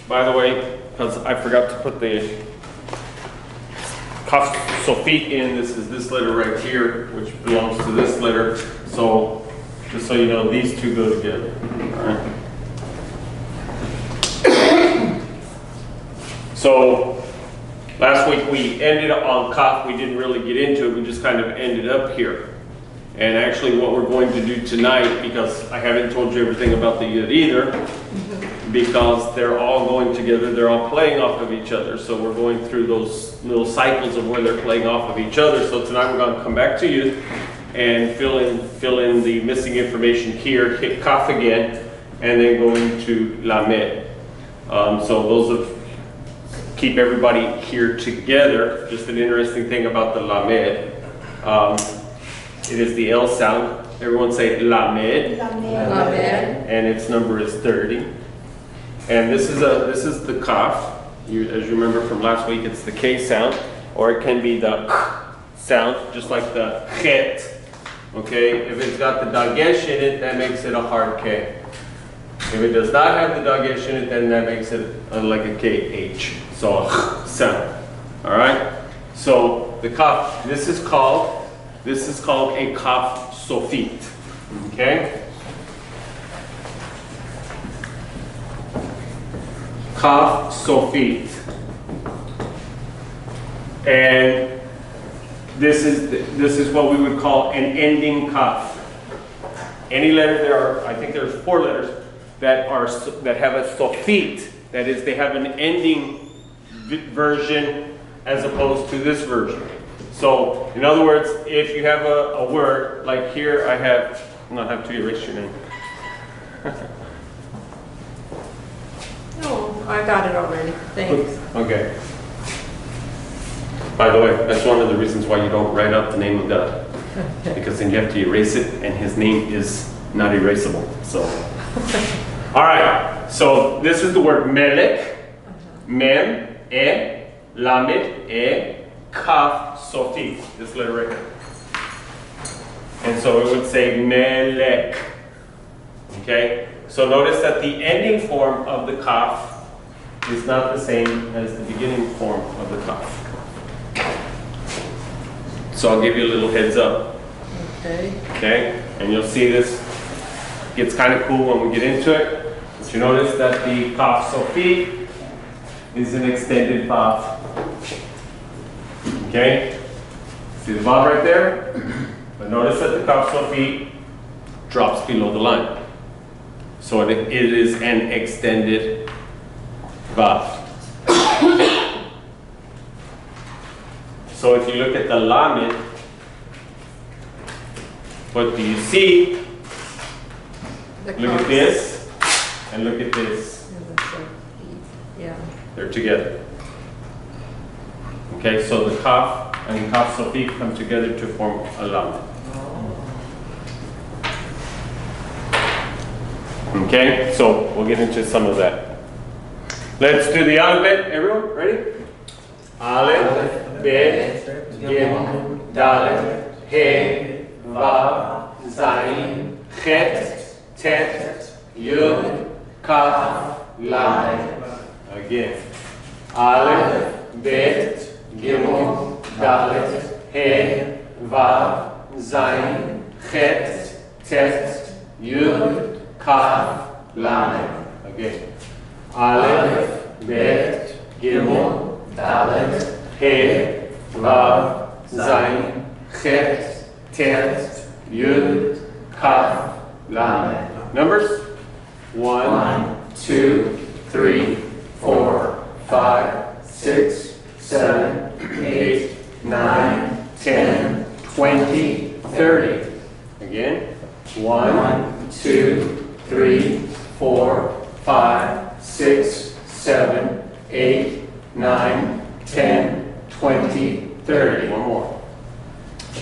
by the way, because I forgot to put the Kaf Sofit in, this is this letter right here, which belongs to this letter. So, just so you know, these two go together. All right. So, last week we ended on Kaf. We didn't really get into it. We just kind of ended up here. And actually what we're going to do tonight, because I haven't told you everything about the Yud either, because they're all going together, they're all playing off of each other. So we're going through those little cycles of where they're playing off of each other. So tonight we're going to come back to Yud and fill in the missing information here, hit Kaf again, and then go into Lamed. So those of keep everybody here together. Just an interesting thing about the Lamed. It is the L sound. Everyone say Lamed. Lamed. And its number is 30. And this is the Kaf. As you remember from last week, it's the K sound, or it can be the K sound, just like the Chet. Okay, if it's got the dagesh in it, that makes it a hard K. If it does not have the dagesh in it, then that makes it like a KH. So a Ch sound. All right. So the Kaf. This is called a Kaf Sofit. Okay. Kaf Sofit. And this is what we would call an ending Kaf. Any letter I think there's 4 letters that have a Sofit. That is, they have an ending version as opposed to this version. So, in other words, if you have a word, like here I have to erase your name. No, I got it already. Thanks. Okay. By the way, that's one of the reasons why you don't write out the name of God. Because then you have to erase it, and his name is not erasable. So, all right. So this is the word melech, mem, lamed, Kaf Sofit, this letter right here. And so it would say melech. Okay? So notice that the ending form of the Kaf is not the same as the beginning form of the Kaf. So I'll give you a little heads up. Okay. Okay? And you'll see this gets kind of cool when we get into it. But you notice that the Kaf Sofit is an extended Vav. Okay? See the Vav right there? But notice that the Kaf Sofit drops below the line. So it is an extended Vav. So if you look at the Lamed, what do you see? Look at this and look at this. Yeah. They're together. Okay, so the Kaf and Kaf Sofit come together to form a Lamed. Okay, so we'll get into some of that. Let's do the AlephBet. Everyone, ready? Aleph, Bet, Gimel, Dalet, He, Vav, Zayin, Chet, Tet, Yud, Kaf, Lamed. Again. Aleph, Bet, Gimel, Dalet, He, Vav, Zayin, Chet, Tet, Yud, Kaf, Lamed. Again. Aleph, Bet, Gimel, Dalet, He, Vav, Zayin, Chet, Tet, Yud, Kaf, Lamed. Numbers? 1, 2, 3, 4, 5, 6, 7, 8, 9, 10, 20, 30. Again. 1, 2, 3, 4, 5, 6, 7, 8, 9, 10, 20, 30. One more.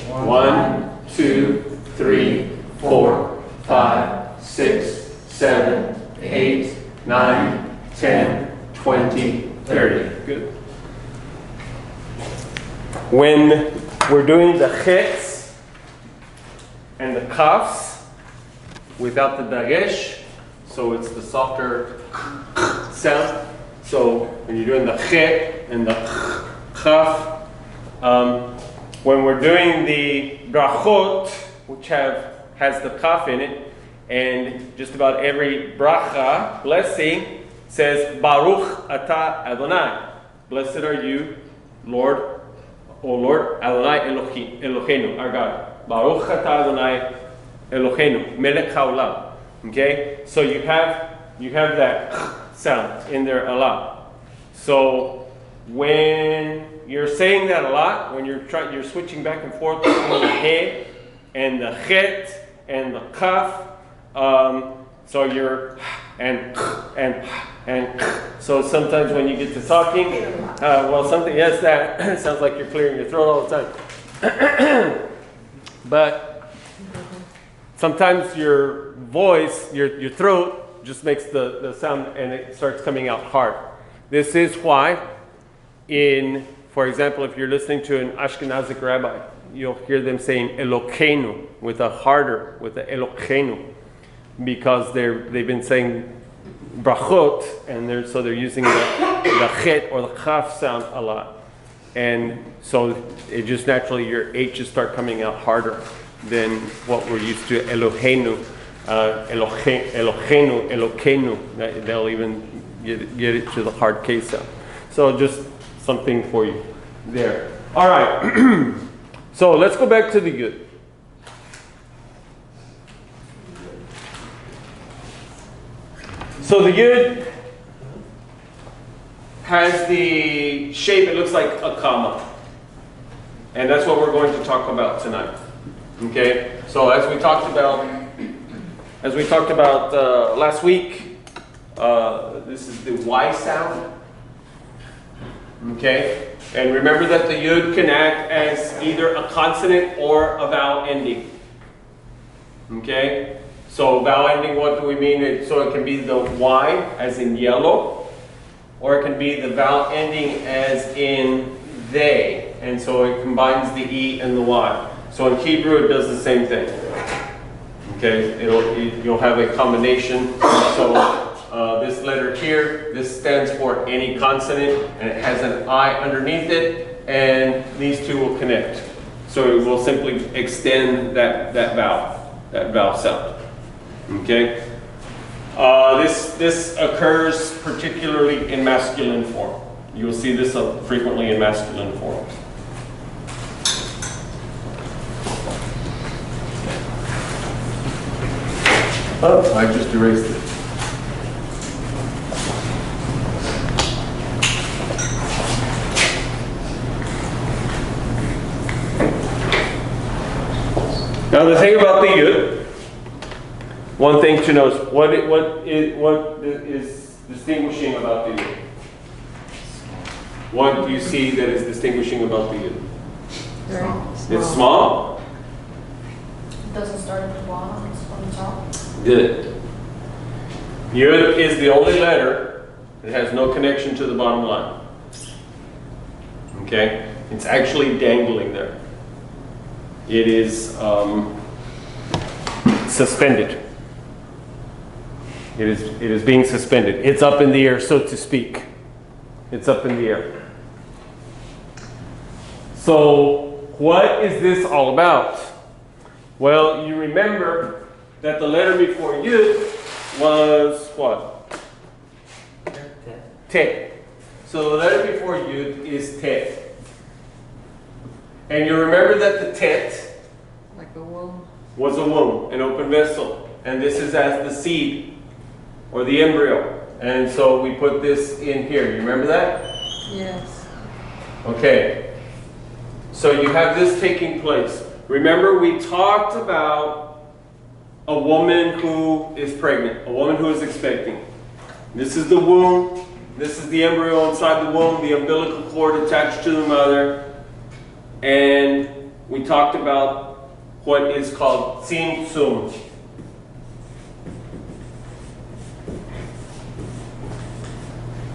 1, 2, 3, 4, 5, 6, 7, 8, 9, 10, 20, 30. Good. When we're doing the chets and the kafs without the dagesh, so it's the softer sound. So when you're doing the chet and the chaf, when we're doing the brachot, which has the kaf in it, and just about every bracha, blessing, says Baruch Ata Adonai. Blessed are you, Lord, O Lord, Adonai Eloheinu, our God. Baruch Ata Adonai Eloheinu, Melech HaOlam. Okay, so you have that sound in there a lot. So when you're saying that a lot, when you're switching back and forth between the he and the chet and the kaf, so you're and so sometimes when you get to talking, that sounds like you're clearing your throat all the time. But sometimes your voice, your throat just makes the sound and it starts coming out hard. This is why for example, if you're listening to an Ashkenazic rabbi, you'll hear them saying Elokeinu with the Elokeinu, because they've been saying brachot, and they're using the chet or the chaf sound a lot, and so it just naturally your H's start coming out harder than what we're used to. Eloheinu, Elokeinu. They'll even get it to the hard K sound. So just something for you there. All right. So let's go back to the Yud. So the Yud has the shape, it looks like a comma. And that's what we're going to talk about tonight. Okay? So as we talked about last week, this is the Y sound. Okay? And remember that the Yud can act as either a consonant or a vowel ending. Okay? So vowel ending, what do we mean? So it can be the Y, as in yellow, or it can be the vowel ending as in they. And so it combines the E and the Y. So in Hebrew, it does the same thing. Okay? You'll have a combination. So this letter here, this stands for any consonant, and it has an I underneath it, and these two will connect. So it will simply extend that vowel sound. Okay? This occurs particularly in masculine form. You will see this frequently in masculine form. Oh, I just erased it. Now the thing about the Yud, one thing to know is what is distinguishing about the Yud. What do you see that is distinguishing about the Yud? It's small. It doesn't start at the bottom, it's on the top. Good. Yud is the only letter that has no connection to the bottom line. Okay? It's actually dangling there. It is suspended. It is being suspended. It's up in the air, so to speak. It's up in the air. So, what is this all about? Well, you remember that the letter before Yud was what? Te. So the letter before Yud is Te. And you remember that the Tet Like a womb. was a womb, an open vessel. And this is as the seed or the embryo. And so we put this in here. You remember that? Yes. Okay. So you have this taking place. Remember, we talked about a woman who is pregnant, a woman who is expecting. This is the womb. This is the embryo inside the womb, the umbilical cord attached to the mother. And we talked about what is called tzimtzum.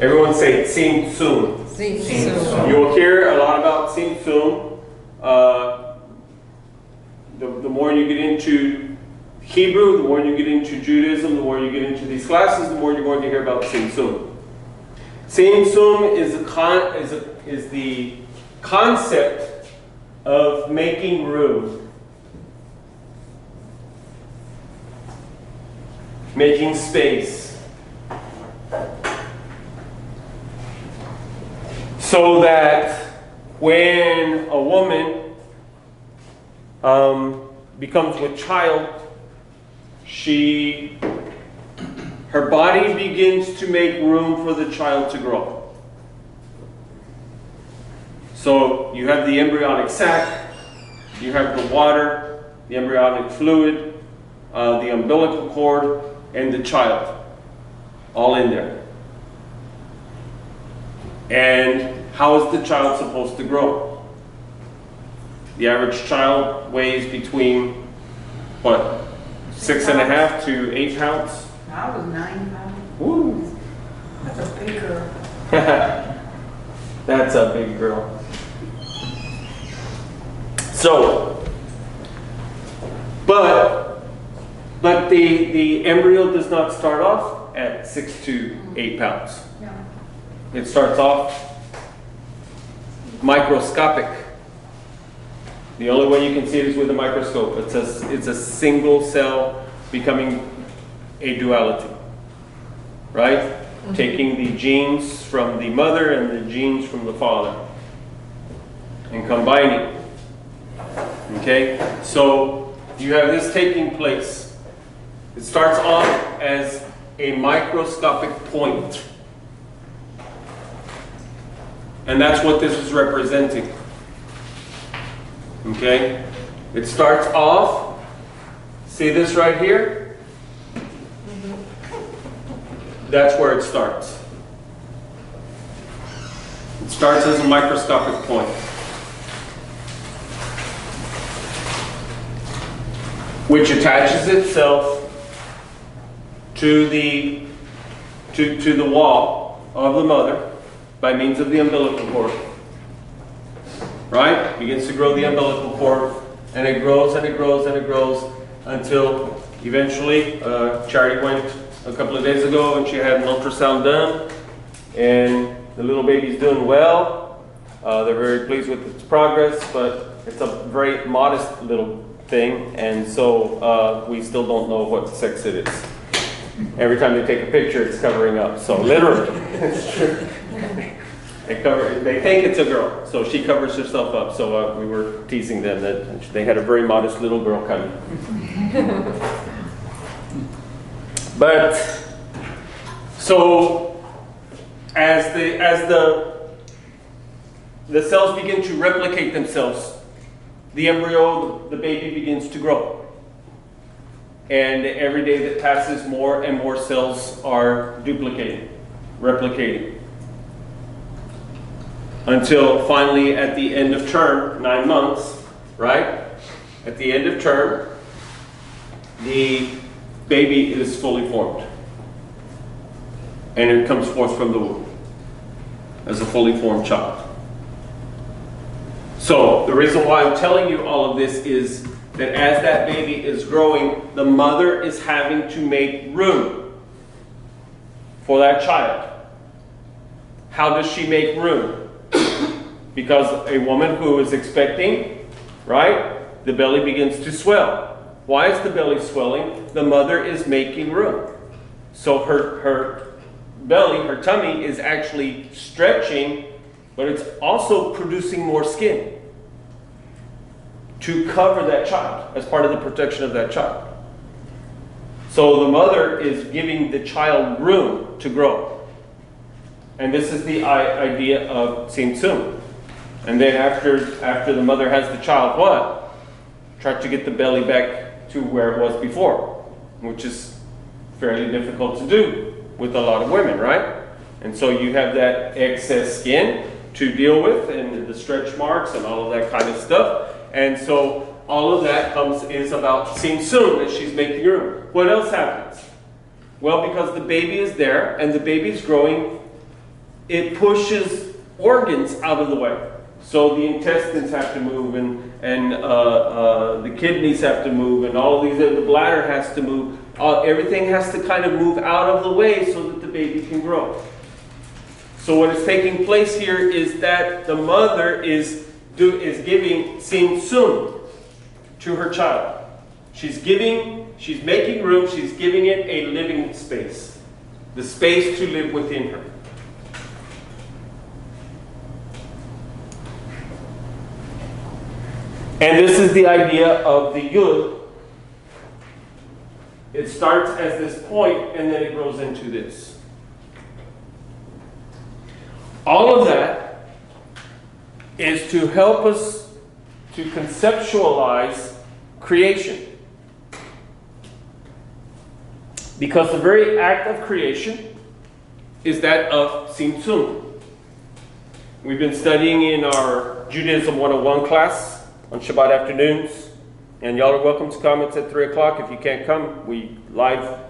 Everyone say tzimtzum. Tzimtzum. You will hear a lot about tzimtzum. The more you get into Hebrew, the more you get into Judaism, the more you get into these classes, the more you're going to hear about tzimtzum. Tzimtzum is the concept of making room, making space, so that when a woman becomes with child, her body begins to make room for the child to grow. So you have the embryonic sac, you have the water, the embryonic fluid, the umbilical cord, and the child, all in there. And how is the child supposed to grow? The average child weighs between, what, 6.5 to 8 pounds? I was 9 pounds. Woo! That's a big girl. That's a big girl. So, but the embryo does not start off at 6 to 8 pounds. No. It starts off microscopic. The only way you can see it is with a microscope. It's a single cell becoming a duality, right? Mm-hmm. Taking the genes from the mother and the genes from the father and combining. Okay? So you have this taking place. It starts off as a microscopic point. And that's what this is representing. Okay? It starts off, see this right here? That's where it starts. It starts as a microscopic point, which attaches itself to the wall of the mother by means of the umbilical cord. Right? Begins to grow the umbilical cord, and it grows and it grows and it grows until eventually Charity went a couple of days ago and she had an ultrasound done, and the little baby's doing well. They're very pleased with its progress, but it's a very modest little thing, and so we still don't know what sex it is. Every time they take a picture, it's covering up. So literally, it's true. They think it's a girl, so she covers herself up. So we were teasing them that they had a very modest little girl coming. But so as the cells begin to replicate themselves, the embryo, the baby begins to grow. And every day that passes, more and more cells are duplicating, replicating. Until finally at the end of term, 9 months, right? At the end of term, the baby is fully formed. And it comes forth from the womb as a fully formed child. So the reason why I'm telling you all of this is that as that baby is growing, the mother is having to make room for that child. How does she make room? Because a woman who is expecting, right, the belly begins to swell. Why is the belly swelling? The mother is making room. So her belly, her tummy is actually stretching, but it's also producing more skin to cover that child as part of the protection of that child. So the mother is giving the child room to grow. And this is the idea of tzimtzum. And then after the mother has the child, what? Try to get the belly back to where it was before, which is fairly difficult to do with a lot of women, right? And so you have that excess skin to deal with, and the stretch marks and all of that kind of stuff. And so all of that is about tzimtzum, that she's making room. What else happens? Well, because the baby is there and the baby's growing, it pushes organs out of the way. So the intestines have to move, and the kidneys have to move, and all of these, the bladder has to move. Everything has to kind of move out of the way so that the baby can grow. So what is taking place here is that the mother is giving simsum to her child. She's making room, she's giving it a living space. The space to live within her. And this is the idea of the Yud. It starts as this point and then it grows into this. All of that is to help us to conceptualize creation. Because the very act of creation is that of Tzimtzum. We've been studying in our Judaism 101 class on Shabbat afternoons. And y'all are welcome to come. It's at 3 o'clock. If you can't come, we live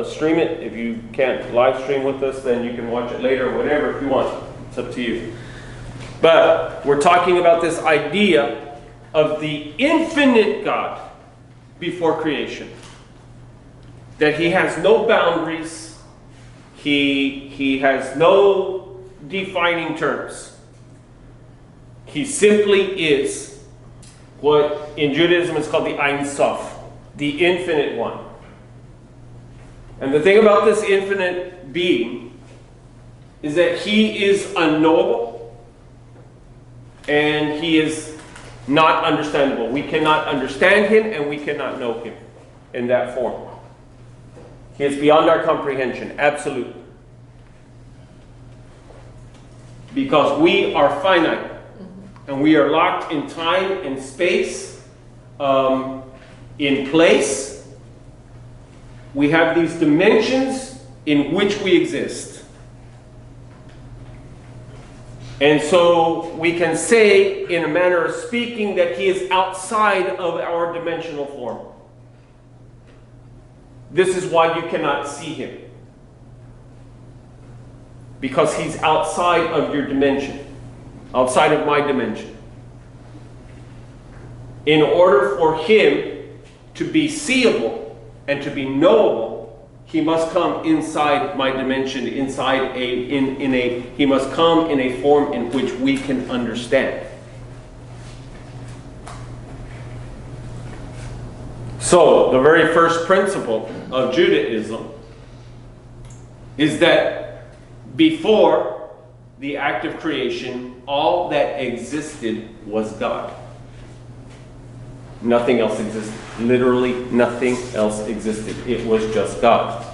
stream it. If you can't live stream with us, then you can watch it later or whatever if you want. It's up to you. But we're talking about this idea of the infinite God before creation. That he has no boundaries. He has no defining terms. He simply is what in Judaism is called the Ein Sof, the infinite one. And the thing about this infinite being is that he is unknowable and he is not understandable. We cannot understand him and we cannot know him in that form. He is beyond our comprehension, absolutely. Because we are finite. And we are locked in time and space, in place. We have these dimensions in which we exist. And so we can say, in a manner of speaking, that he is outside of our dimensional form. This is why you cannot see him. Because he's outside of your dimension. Outside of my dimension. In order for him to be seeable and to be knowable, he must come inside my dimension, he must come in a form in which we can understand. So, the very first principle of Judaism is that before the act of creation, all that existed was God. Nothing else existed. Literally nothing else existed. It was just God.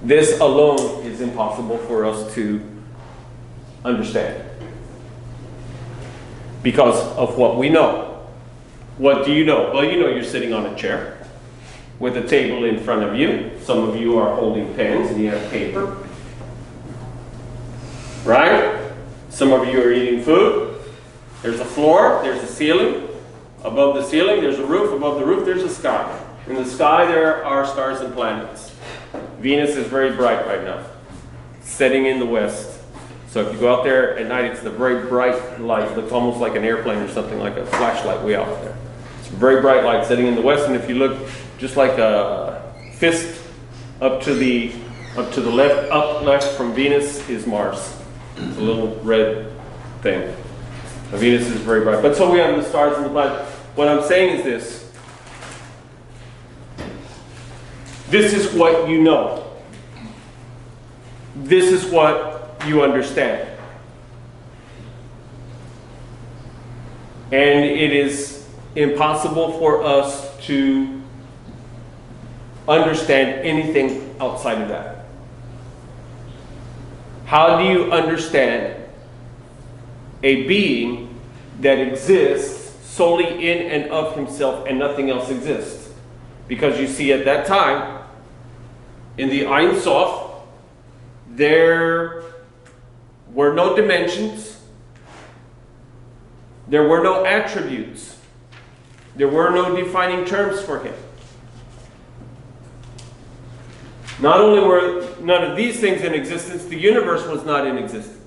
This alone is impossible for us to understand. Because of what we know. What do you know? Well, you know you're sitting on a chair with a table in front of you. Some of you are holding pens and you have paper. Right? Some of you are eating food. There's a floor, there's a ceiling. Above the ceiling, there's a roof. Above the roof, there's a sky. In the sky, there are stars and planets. Venus is very bright right now, setting in the west. So if you go out there at night, it's the very bright light. It looks almost like an airplane or something, like a flashlight way out there. It's a very bright light setting in the west, and if you look just like a fist up to the left, up left from Venus is Mars. It's a little red thing. Venus is very bright. But so we have the stars and the planets. What I'm saying is this. This is what you know. This is what you understand. And it is impossible for us to understand anything outside of that. How do you understand a being that exists solely in and of himself and nothing else exists? Because you see, at that time, in the Ein Sof, there were no dimensions, there were no attributes, there were no defining terms for him. Not only were none of these things in existence, the universe was not in existence.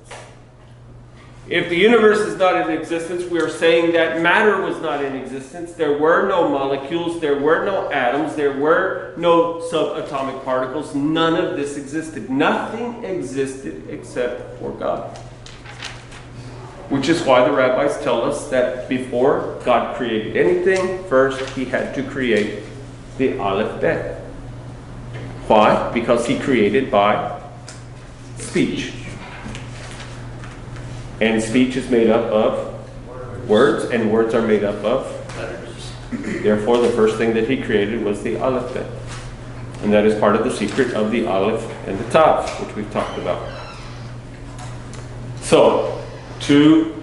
If the universe is not in existence, we are saying that matter was not in existence. There were no molecules, there were no atoms, there were no subatomic particles. None of this existed. Nothing existed except for God. Which is why the rabbis tell us that before God created anything, first he had to create the AlephBet. Why? Because he created by speech. And speech is made up of words, and words are made up of letters. Therefore, the first thing that he created was the AlephBet. And that is part of the secret of the Aleph and the Tav, which we've talked about. So, to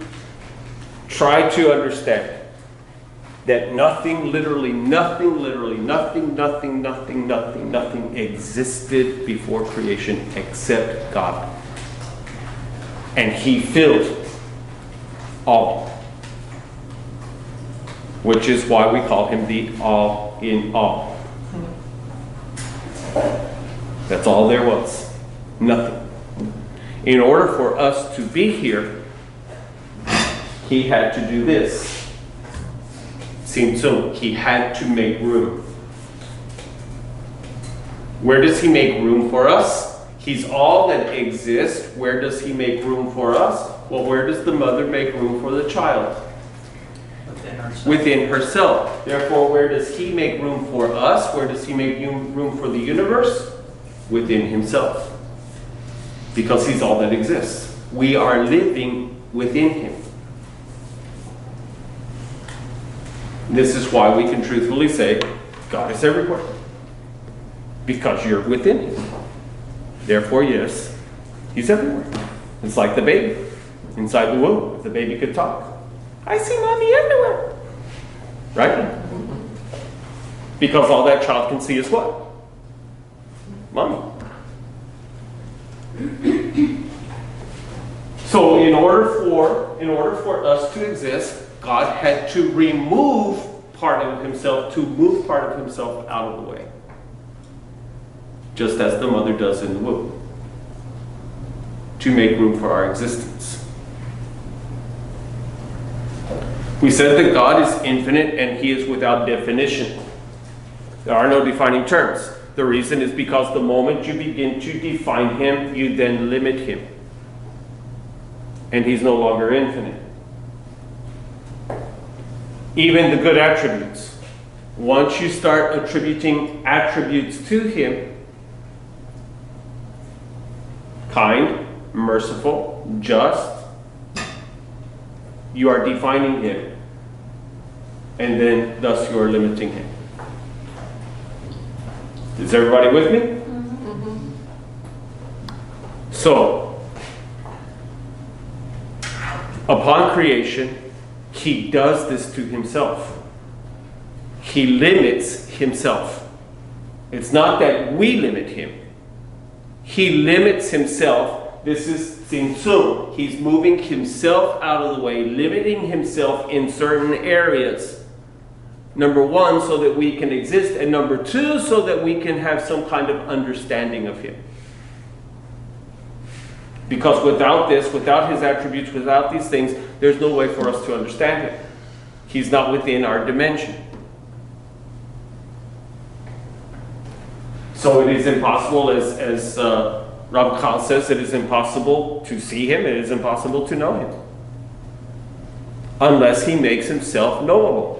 try to understand that nothing existed before creation except God. And he filled all. Which is why we call him the all in all. That's all there was. Nothing. In order for us to be here, he had to do this. Tzimtzum. He had to make room. Where does he make room for us? He's all that exists. Where does he make room for us? Well, where does the mother make room for the child? Within herself. Within herself. Therefore, where does he make room for us? Where does he make room for the universe? Within himself. Because he's all that exists. We are living within him. This is why we can truthfully say, God is everywhere. Because you're within him. Therefore, yes, he's everywhere. It's like the baby inside the womb. If the baby could talk, I see mommy everywhere. Right? Because all that child can see is what? Mommy. So in order for us to exist, God had to remove part of himself, to move part of himself out of the way. Just as the mother does in the womb. To make room for our existence. We said that God is infinite and he is without definition. There are no defining terms. The reason is because the moment you begin to define him, you then limit him. And he's no longer infinite. Even the good attributes. Once you start attributing attributes to him, kind, merciful, just, you are defining him. And then thus you are limiting him. Is everybody with me? Mm-hmm. So, upon creation, he does this to himself. He limits himself. It's not that we limit him. He limits himself. This is tzimtzum. He's moving himself out of the way, limiting himself in certain areas. Number one, so that we can exist. And number two, so that we can have some kind of understanding of him. Because without this, without his attributes, without these things, there's no way for us to understand him. He's not within our dimension. So it is impossible, as Rabbi Khan says, it is impossible to see him, it is impossible to know him. Unless he makes himself knowable.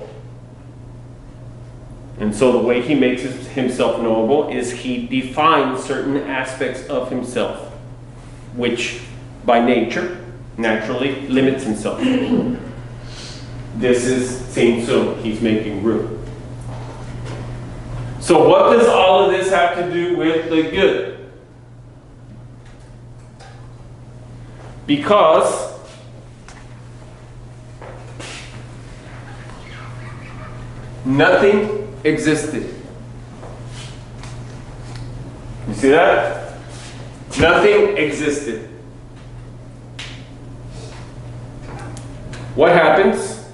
And so the way he makes himself knowable is he defines certain aspects of himself, which by nature, naturally, limits himself. This is tzimtzum, he's making room. So what does all of this have to do with the good? Because nothing existed. You see that? Nothing existed. What happens?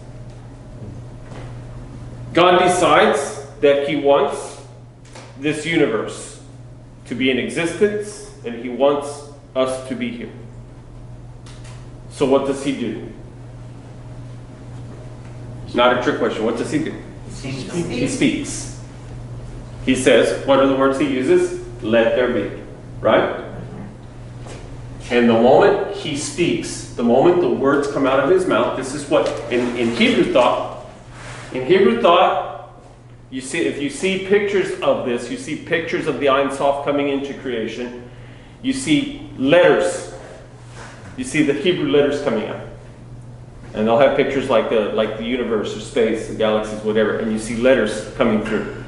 God decides that he wants this universe to be in existence, and he wants us to be here. So what does he do? Not a trick question. What does he do? He speaks. He says, what are the words he uses? Let there be. Right? And the moment he speaks, the moment the words come out of his mouth, this is what, in Hebrew thought, you see, if you see pictures of this, you see pictures of the Ein Sof coming into creation, you see letters. You see the Hebrew letters coming out. And they'll have pictures like the universe or space, the galaxies, whatever, and you see letters coming through.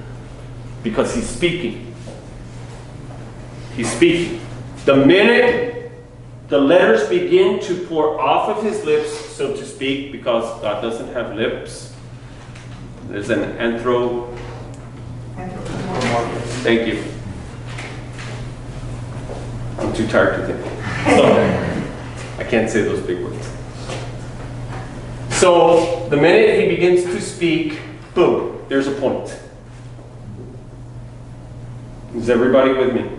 Because he's speaking. He's speaking. The minute the letters begin to pour off of his lips, so to speak, because God doesn't have lips, there's an Thank you. I'm too tired to think. So, I can't say those big words. So, the minute he begins to speak, boom, there's a point. Is everybody with me?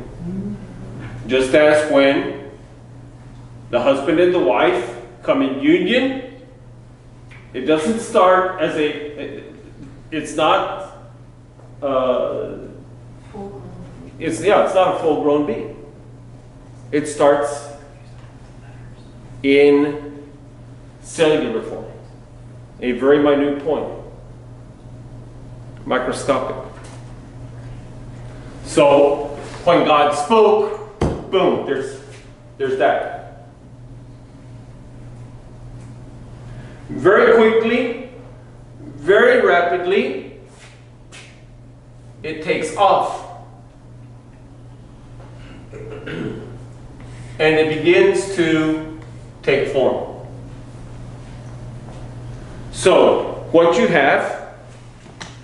Just as when the husband and the wife come in union, it doesn't start as it's not it's not a full-grown being. It starts in cellular form, a very minute point, microscopic. So when God spoke, boom, there's that. Very quickly, very rapidly, it takes off. And it begins to take form. So, what you have,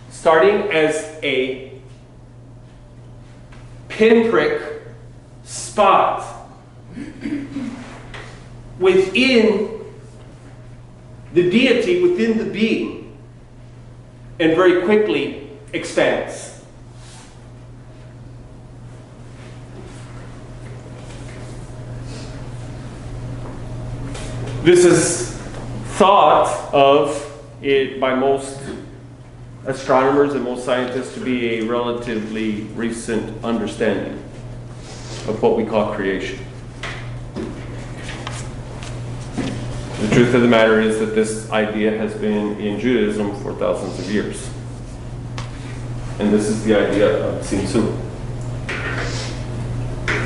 starting as a pinprick spot within the deity, within the being, and very quickly expands. This is thought of it by most astronomers and most scientists to be a relatively recent understanding of what we call creation. The truth of the matter is that this idea has been in Judaism for thousands of years. And this is the idea of Tzimtzum.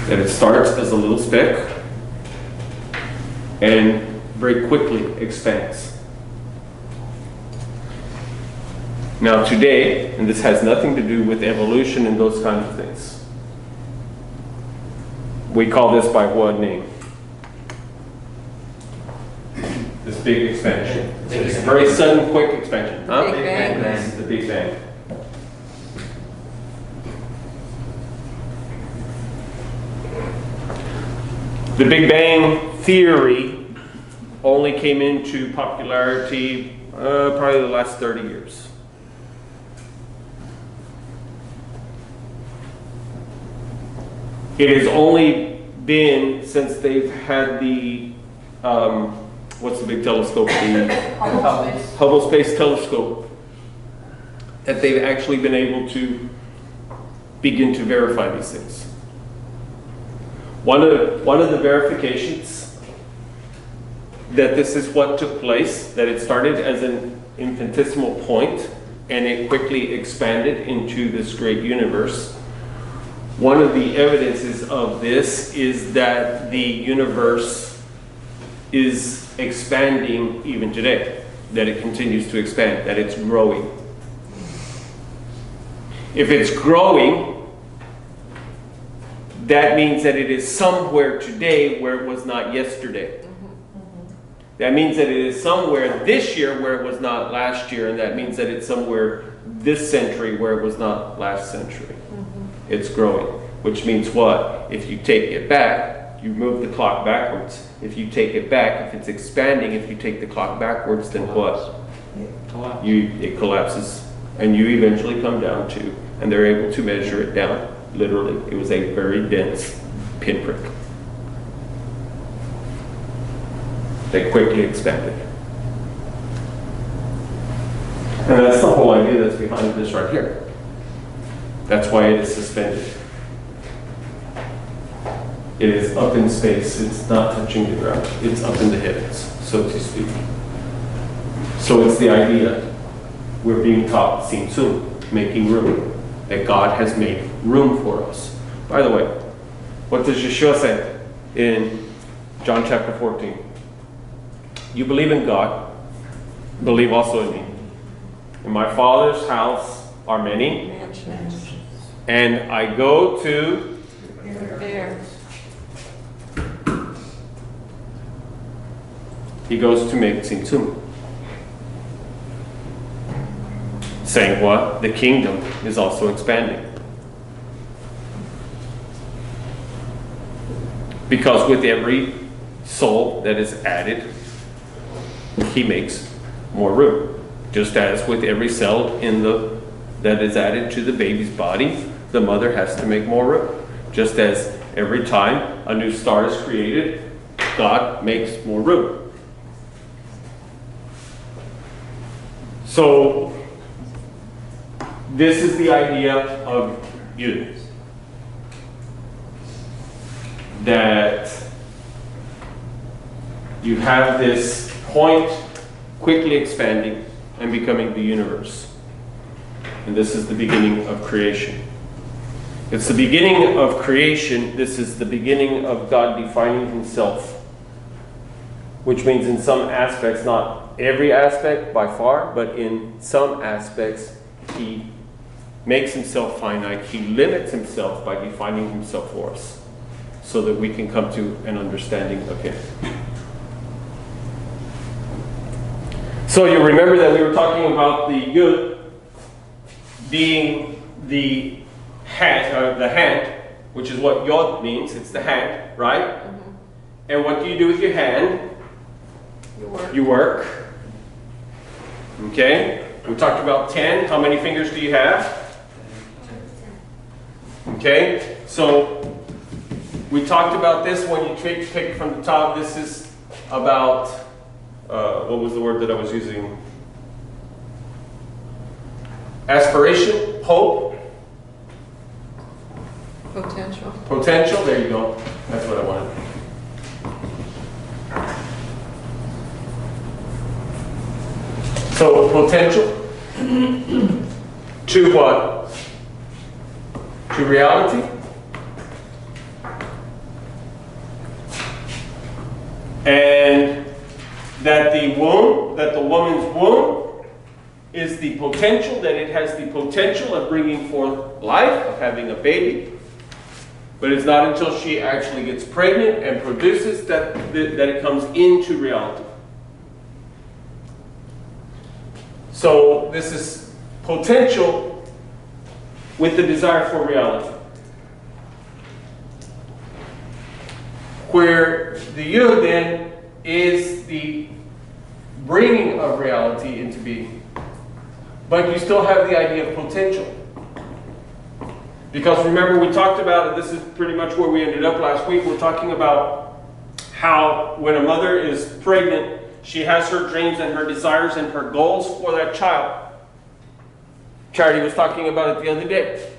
That it starts as a little speck and very quickly expands. Now today, and this has nothing to do with evolution and those kinds of things, we call this by what name? This big expansion. It's a very sudden, quick expansion. Huh? Big Bang. This is the Big Bang. The Big Bang theory only came into popularity probably the last 30 years. It has only been since they've had the, what's the big telescope? The Hubble Space Telescope, that they've actually been able to begin to verify these things. One of the verifications that this is what took place, that it started as an infinitesimal point and it quickly expanded into this great universe. One of the evidences of this is that the universe is expanding even today, that it continues to expand, that it's growing. If it's growing, that means that it is somewhere today where it was not yesterday. That means that it is somewhere this year where it was not last year, and that means that it's somewhere this century where it was not last century. It's growing, which means what? If you take it back, you move the clock backwards. If you take it back, if it's expanding, if you take the clock backwards, then what? It collapses, and you eventually come down to, and they're able to measure it down. Literally, it was a very dense pinprick. that quickly expanded. And that's the whole idea that's behind this right here. That's why it is suspended. It is up in space. It's not touching the ground. It's up in the heavens, so to speak. So it's the idea we're being taught, Tzimtzum, making room, that God has made room for us. By the way, what does Yeshua say in John chapter 14? You believe in God, believe also in me. In my Father's house are many Mansions. and I go to There. he goes to make Tzimtzum. Saying what? The kingdom is also expanding. Because with every soul that is added, he makes more room. Just as with every cell that is added to the baby's body, the mother has to make more room. Just as every time a new star is created, God makes more room. So, this is the idea of Yud. That you have this point quickly expanding and becoming the universe. And this is the beginning of creation. It's the beginning of creation. This is the beginning of God defining himself. Which means in some aspects, not every aspect by far, but in some aspects, he makes himself finite. He limits himself by defining himself for us, so that we can come to an understanding of him. So you remember that we were talking about the Yud being the hand, which is what Yod means. It's the hand, right? Mm-hmm. And what do you do with your hand? You work. Okay? We talked about 10. How many fingers do you have? Okay? So we talked about this when you pick from the top. This is about, what was the word that I was using? Aspiration, hope. Potential. Potential, there you go. That's what I wanted. So, potential to what? To reality. And that the woman's womb is the potential, that it has the potential of bringing forth life, of having a baby. But it's not until she actually gets pregnant and produces that it comes into reality. So this is potential with the desire for reality. Where the Yud then is the bringing of reality into being. But you still have the idea of potential. Because remember, we talked about it, this is pretty much where we ended up last week. We're talking about how when a mother is pregnant, she has her dreams and her desires and her goals for that child. Charity was talking about it the other day.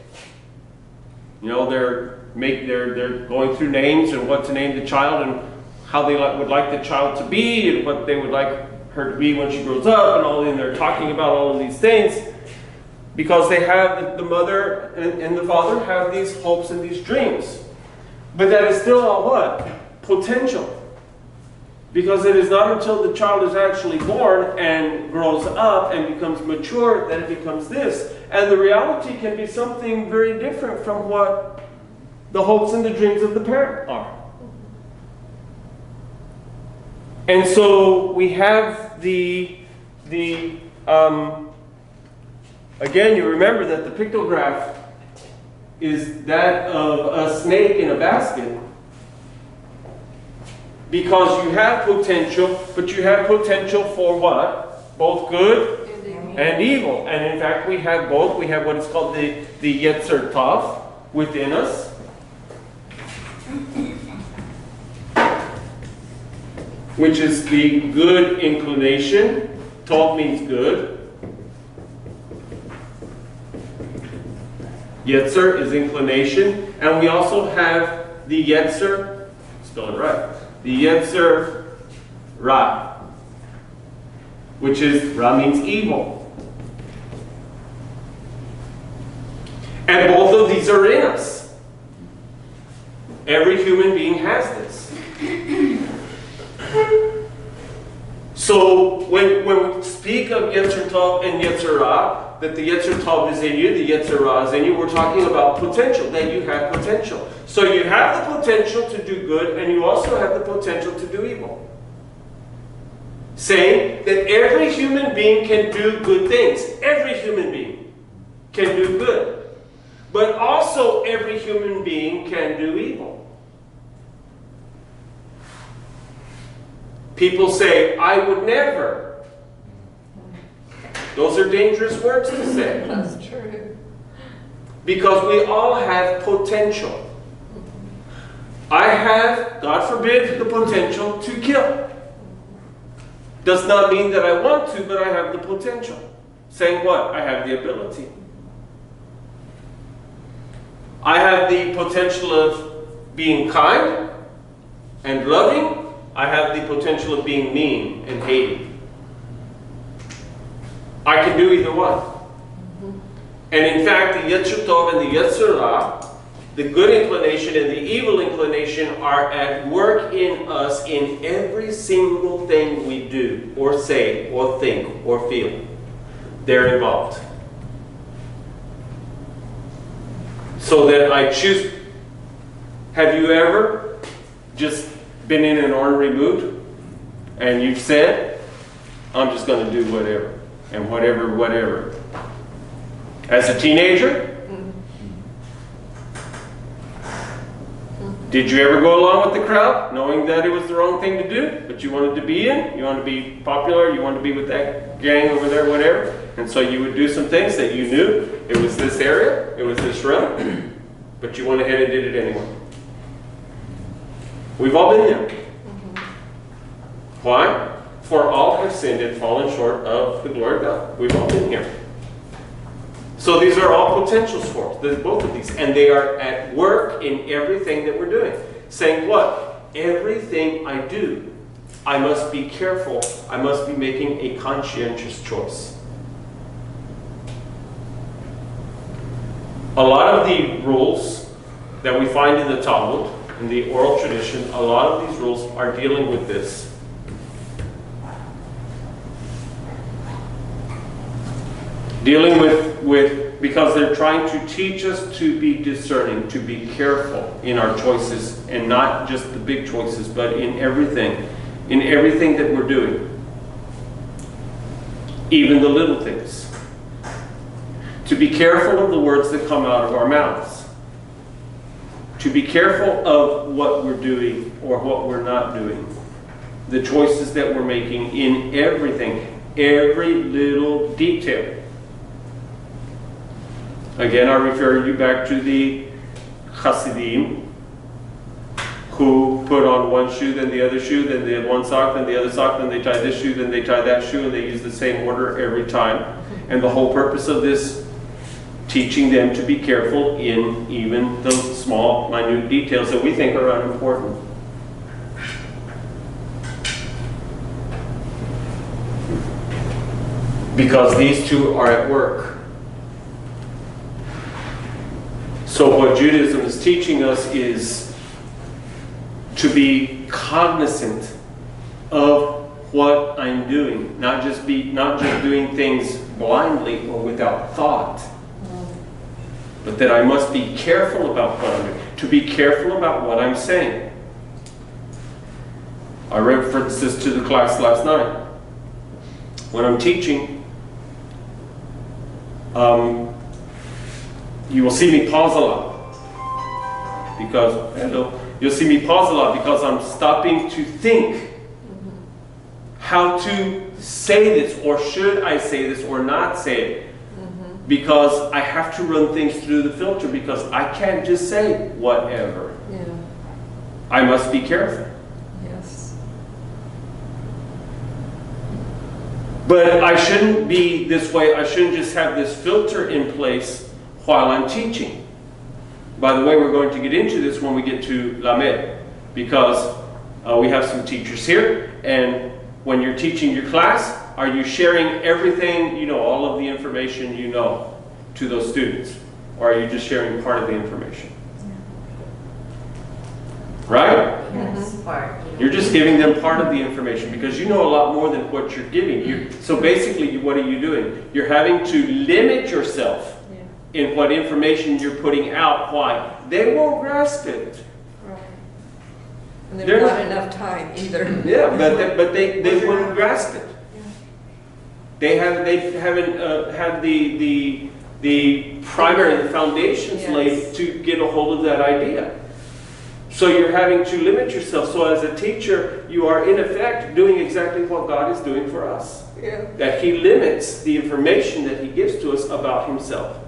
You know, they're going through names and what to name the child and how they would like the child to be and what they would like her to be when she grows up and all. And they're talking about all of these things because they have, the mother and the father have these hopes and these dreams. But that is still all what? Potential. Because it is not until the child is actually born and grows up and becomes mature that it becomes this. And the reality can be something very different from what the hopes and the dreams of the parent are. And so we have again, you remember that the pictograph is that of a snake in a basket. Because you have potential, but you have potential for what? Both good and evil. And in fact, we have both. We have what is called the Yetzer Tov within us. which is the good inclination. Tov means good. Yetzer is inclination. And we also have the Yetzer, spell it right, the Yetzer Ra, which is, Ra means evil. And both of these are in us. Every human being has this. So when we speak of Yetzer Tov and Yetzer Ra, that the Yetzer Tov is in you, the Yetzer Ra is in you, we're talking about potential, that you have potential. So you have the potential to do good, and you also have the potential to do evil. Saying that every human being can do good things. Every human being can do good. But also every human being can do evil. People say, I would never. Those are dangerous words to say. That's true. Because we all have potential. I have, God forbid, the potential to kill. Does not mean that I want to, but I have the potential. Saying what? I have the ability. I have the potential of being kind and loving. I have the potential of being mean and hating. I can do either one. And in fact, the Yetzer Tov and the Yetzer Ra, the good inclination and the evil inclination, are at work in us in every single thing we do, or say, or think, or feel. They're involved. So that I choose. Have you ever just been in an ornery mood and you've said, I'm just going to do whatever, and whatever. As a teenager, did you ever go along with the crowd, knowing that it was the wrong thing to do, but you wanted to be in, you wanted to be popular, you wanted to be with that gang over there, whatever, and so you would do some things that you knew it was this area, it was this room, but you went ahead and did it anyway. We've all been there. Why? For all have sinned and fallen short of the glory of God. We've all been here. So these are all potentials for us, both of these. And they are at work in everything that we're doing. Saying what? Everything I do, I must be careful. I must be making a conscientious choice. A lot of the rules that we find in the Talmud, in the oral tradition, a lot of these rules are dealing with this. Dealing with, because they're trying to teach us to be discerning, to be careful in our choices, and not just the big choices, but in everything that we're doing. Even the little things. To be careful of the words that come out of our mouths. To be careful of what we're doing or what we're not doing. The choices that we're making in everything, every little detail. Again, I refer you back to the Hasidim, who put on one shoe, then the other shoe, then they had one sock, then the other sock, then they tie this shoe, then they tie that shoe, and they use the same order every time. And the whole purpose of this, teaching them to be careful in even those small, minute details that we think are unimportant. Because these two are at work. So what Judaism is teaching us is to be cognizant of what I'm doing, not just doing things blindly or without thought, but that I must be careful about what I'm doing, to be careful about what I'm saying. I referenced this to the class last night. When I'm teaching, you will see me pause a lot you'll see me pause a lot because I'm stopping to think how to say this, or should I say this or not say it, because I have to run things through the filter, because I can't just say whatever. Yeah. I must be careful. Yes. But I shouldn't be this way. I shouldn't just have this filter in place while I'm teaching. By the way, we're going to get into this when we get to Lamed, because we have some teachers here, and when you're teaching your class, are you sharing everything, all of the information you know to those students? Or are you just sharing part of the information? Right? Yes, part. You're just giving them part of the information because you know a lot more than what you're giving. So basically, what are you doing? You're having to limit yourself in what information you're putting out. Why? They won't grasp it. Right. And there's not enough time either. Yeah, but they wouldn't grasp it. They haven't had the primary and the foundations laid to get a hold of that idea. So you're having to limit yourself. So as a teacher, you are in effect doing exactly what God is doing for us. Yeah. That He limits the information that He gives to us about Himself,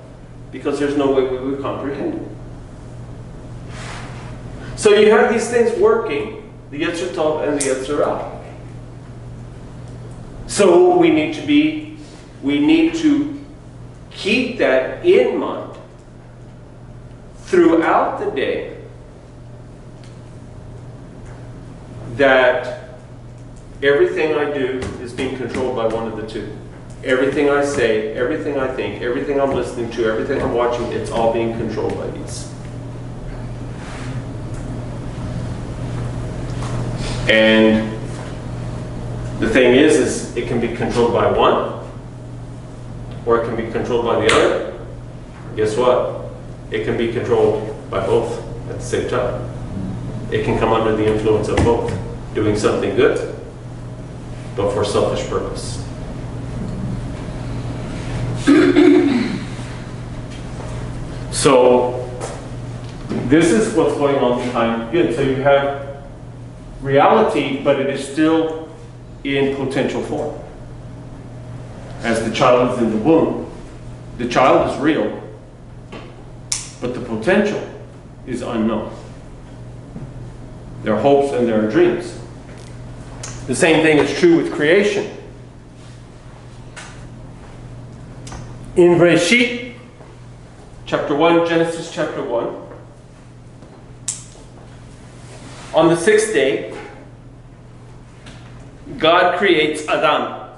because there's no way we would comprehend it. So you have these things working, the Yetzer Tov and the Yetzer Ra. So we need to keep that in mind throughout the day, that everything I do is being controlled by one of the two. Everything I say, everything I think, everything I'm listening to, everything I'm watching, it's all being controlled by these. And the thing is it can be controlled by one, or it can be controlled by the other. Guess what? It can be controlled by both at the same time. It can come under the influence of both, doing something good, but for selfish purpose. So, this is what's going on behind good. So you have reality, but it is still in potential form. As the child is in the womb, the child is real, but the potential is unknown. There are hopes and there are dreams. The same thing is true with creation. In Bereshit, chapter 1, Genesis chapter 1, on the 6th day, God creates Adam.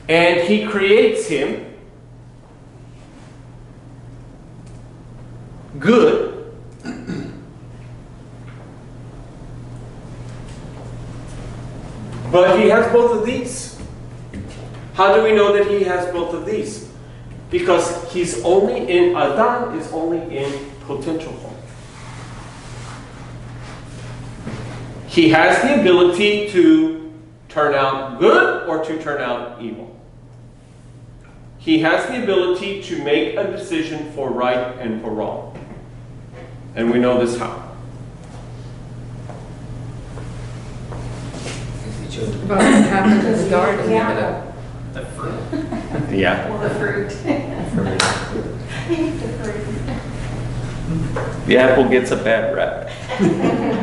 And He creates him good, but he has both of these. How do we know that he has both of these? Because Adam is only in potential form. He has the ability to turn out good or to turn out evil. He has the ability to make a decision for right and for wrong. And we know this how. But what happened in the garden? The fruit. Yeah. The fruit. The fruit. The apple gets a bad rap.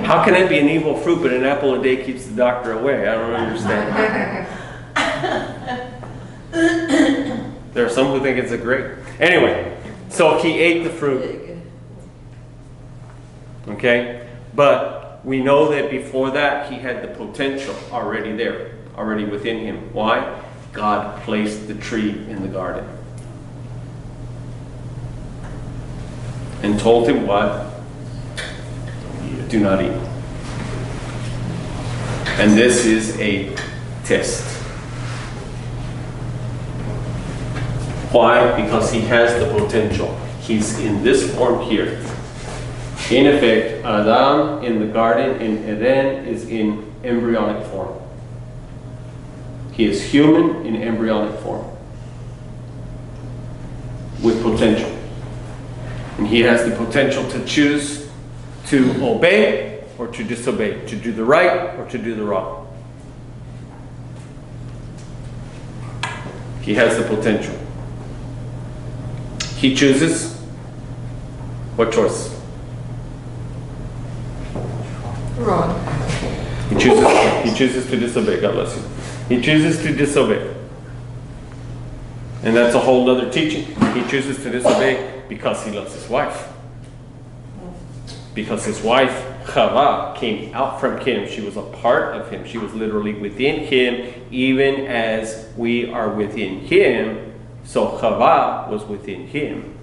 How can it be an evil fruit, but an apple a day keeps the doctor away? I don't understand. There are some who think it's a grape. Anyway, so he ate the fruit. Okay? But we know that before that, he had the potential already there, already within him. Why? God placed the tree in the garden. And told him what? Do not eat. And this is a test. Why? Because he has the potential. He's in this form here. In effect, Adam in the garden in Eden is in embryonic form. He is human in embryonic form with potential. And he has the potential to choose to obey or to disobey, to do the right or to do the wrong. He has the potential. He chooses what choice? Wrong. He chooses He chooses to disobey. God bless you. He chooses to disobey. And that's a whole other teaching. He chooses to disobey because he loves his wife. Because his wife, Chava, came out from him. She was a part of him. She was literally within him, even as we are within him. So Chava was within him,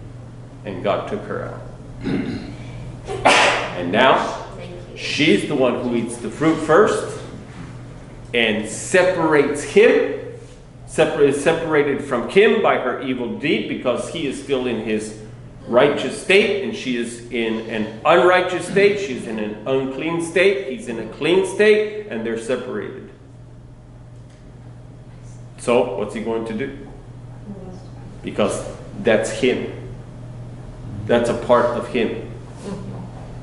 and God took her out. And now, she's the one who eats the fruit first and separates him. Is separated from him by her evil deed because he is still in his righteous state and she is in an unrighteous state. She's in an unclean state. He's in a clean state, and they're separated. So what's he going to do? Because that's him. That's a part of him.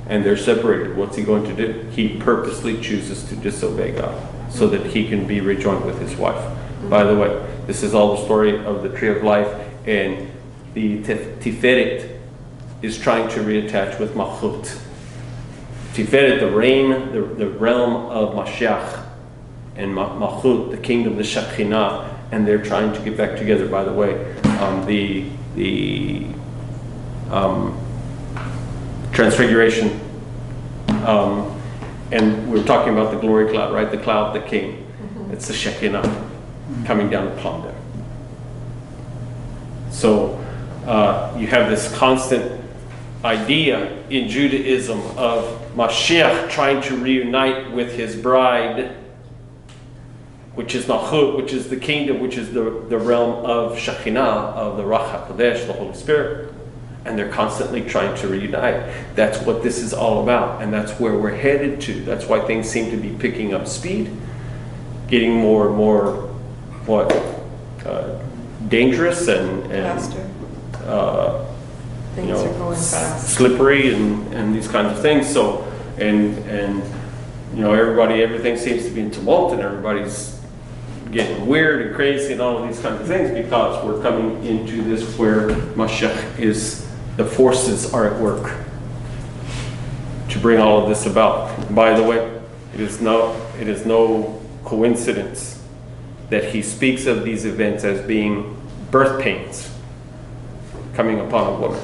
And they're separated. What's he going to do? He purposely chooses to disobey God so that he can be rejoined with his wife. By the way, this is all the story of the tree of life, and the Tiferet is trying to reattach with Malchut. Tiferet, the realm of Mashiach, and Malchut, the kingdom, the Shekhinah, and they're trying to get back together. By the way, the Transfiguration, and we're talking about the glory cloud, right? The cloud that came. It's the Shekinah coming down upon them. So you have this constant idea in Judaism of Mashiach trying to reunite with his bride, which is Malchut, which is the kingdom, which is the realm of Shekinah, of the Ruach HaKodesh, the Holy Spirit. And they're constantly trying to reunite. That's what this is all about, and that's where we're headed to. That's why things seem to be picking up speed, getting more and more dangerous and Faster. Things are going fast. Slippery and these kinds of things. So and everything seems to be in tumult, and everybody's getting weird and crazy and all of these kinds of things because we're coming into this where Mashiach is, the forces are at work to bring all of this about. By the way, it is no coincidence that he speaks of these events as being birth pains coming upon a woman.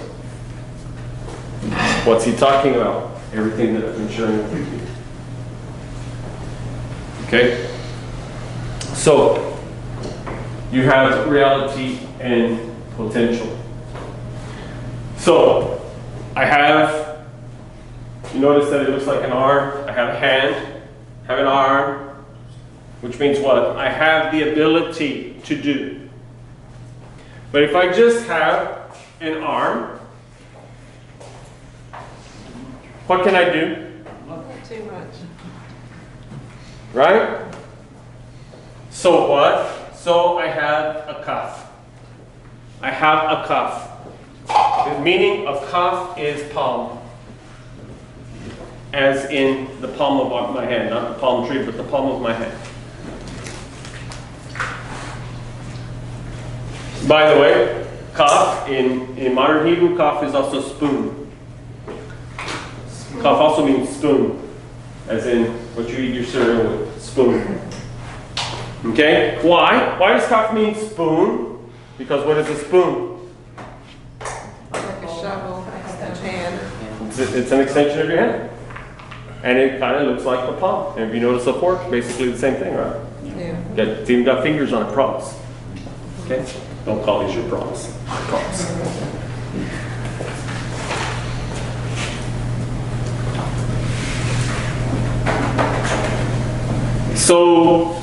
What's he talking about? Everything that I've been sharing with you. Okay? So, you have reality and potential. So, I have, you notice that it looks like an arm. I have a hand, I have an arm, which means what? I have the ability to do. But if I just have an arm, what can I do? Not too much. Right? So what? So I have a kaf. I have a kaf. The meaning of kaf is palm. As in the palm of my hand. Not the palm tree, but the palm of my hand. By the way, kaf, in modern Hebrew, kaf is also spoon. Kaf also means spoon. As in what you eat your cereal with, spoon. Okay? Why? Why does kaf mean spoon? Because what is a spoon? Like a shovel, a hand. It's an extension of your hand. And it kind of looks like the palm. And if you notice a fork, basically the same thing, right? Yeah. It's even got fingers on it, promise. Okay? Don't call these your promise. Promise.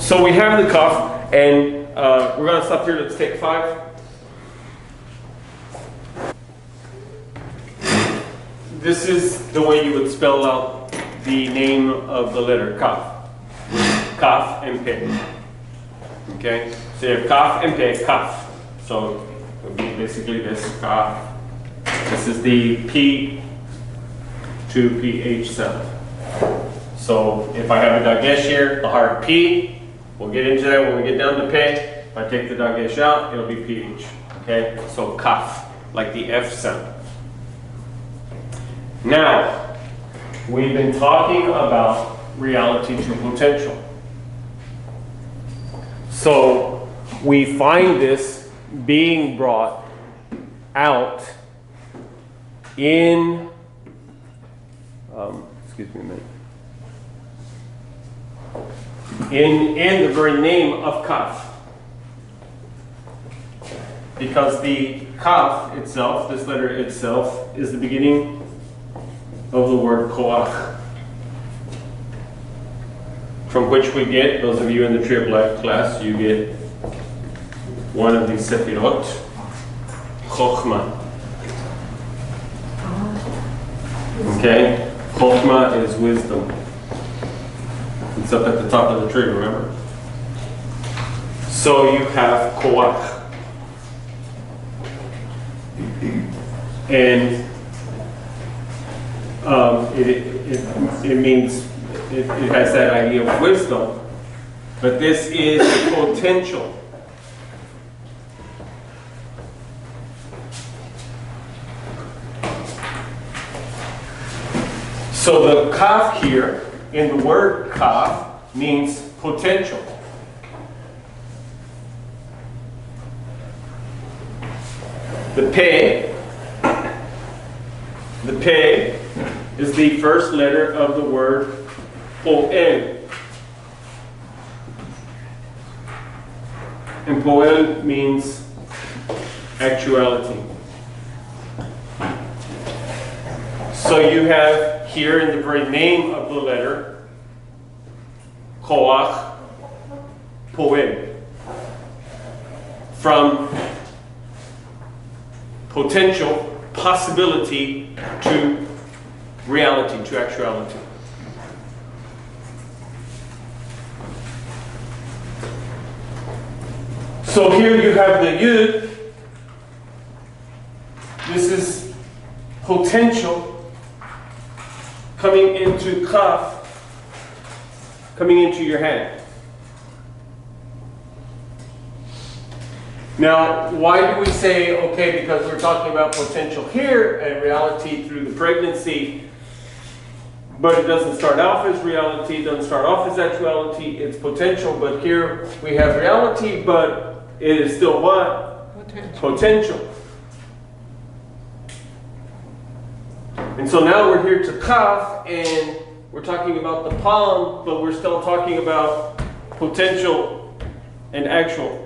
So we have the kaf, and we're going to stop here. Let's take 5. This is the way you would spell out the name of the letter kaf. Kaf and pe. Okay? So you have kaf and pe, kaf. So it would be basically this kaf. This is the P to PH sound. So if I have a dagesh here, the hard P, we'll get into that when we get down to pe. If I take the dagesh out, it'll be PH. Okay? So kaf, like the F sound. Now, we've been talking about reality to potential. So we find this being brought out in, excuse me a minute, in the very name of Kaf. Because the Kaf itself, this letter itself, is the beginning of the word Koach, from which we get, those of you in the Triple class, you get one of these Sefirot, Chokhmah. Okay? Chokhmah is wisdom. It's up at the top of the tree, remember? So you have Koach. And it means, it has that idea of wisdom, but this is potential. So the kaf here, in the word kaf, means potential. The pei is the first letter of the word poel. And poel means actuality. So you have here in the very name of the letter, koach, poel. From potential, possibility, to reality, to actuality. So here you have the Yud. This is potential coming into Kaf, coming into your hand. Now, why do we say, okay, because we're talking about potential here and reality through the pregnancy, but it doesn't start off as reality, it doesn't start off as actuality, it's potential, but here we have reality, but it is still what? Potential. And so now we're here to Kaf, and we're talking about the palm, but we're still talking about potential and actual.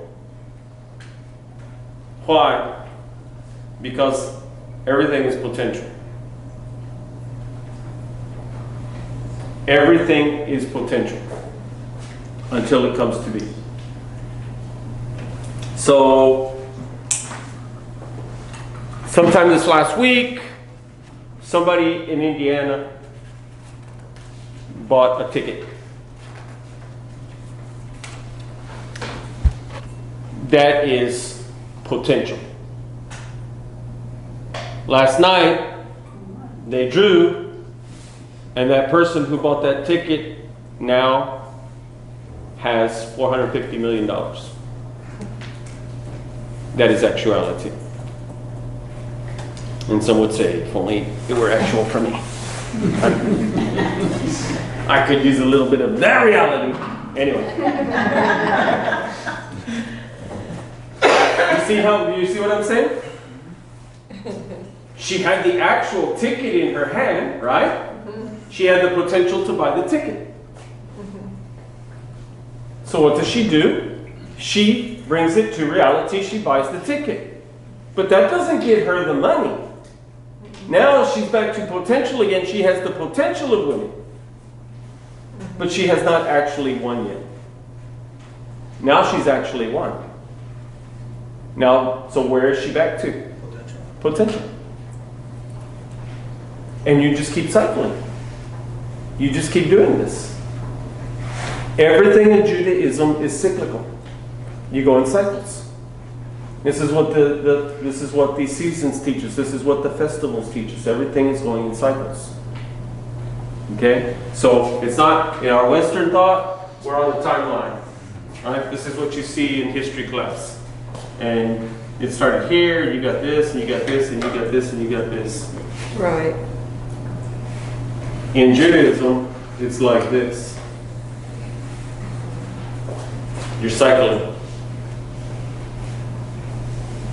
Why? Because everything is potential. Everything is potential until it comes to be. So, sometime this last week, somebody in Indiana bought a ticket. That is potential. Last night, they drew, and that person who bought that ticket now has $450 million. That is actuality. And some would say, if only it were actual for me. I could use a little bit of that reality. Anyway. You see what I'm saying? She had the actual ticket in her hand, right? She had the potential to buy the ticket. So what does she do? She brings it to reality, she buys the ticket. But that doesn't get her the money. Now she's back to potential again. She has the potential of winning. But she has not actually won yet. Now she's actually won. Now, so where is she back to? Potential. And you just keep cycling. You just keep doing this. Everything in Judaism is cyclical. You go in cycles. This is what this is what these seasons teach us. This is what the festivals teach us. Everything is going in cycles. Okay? So it's not in our Western thought, we're on the timeline. Right? This is what you see in history class. And it started here, you got this, and you got this, and you got this, and you got this. Right. In Judaism, it's like this. You're cycling.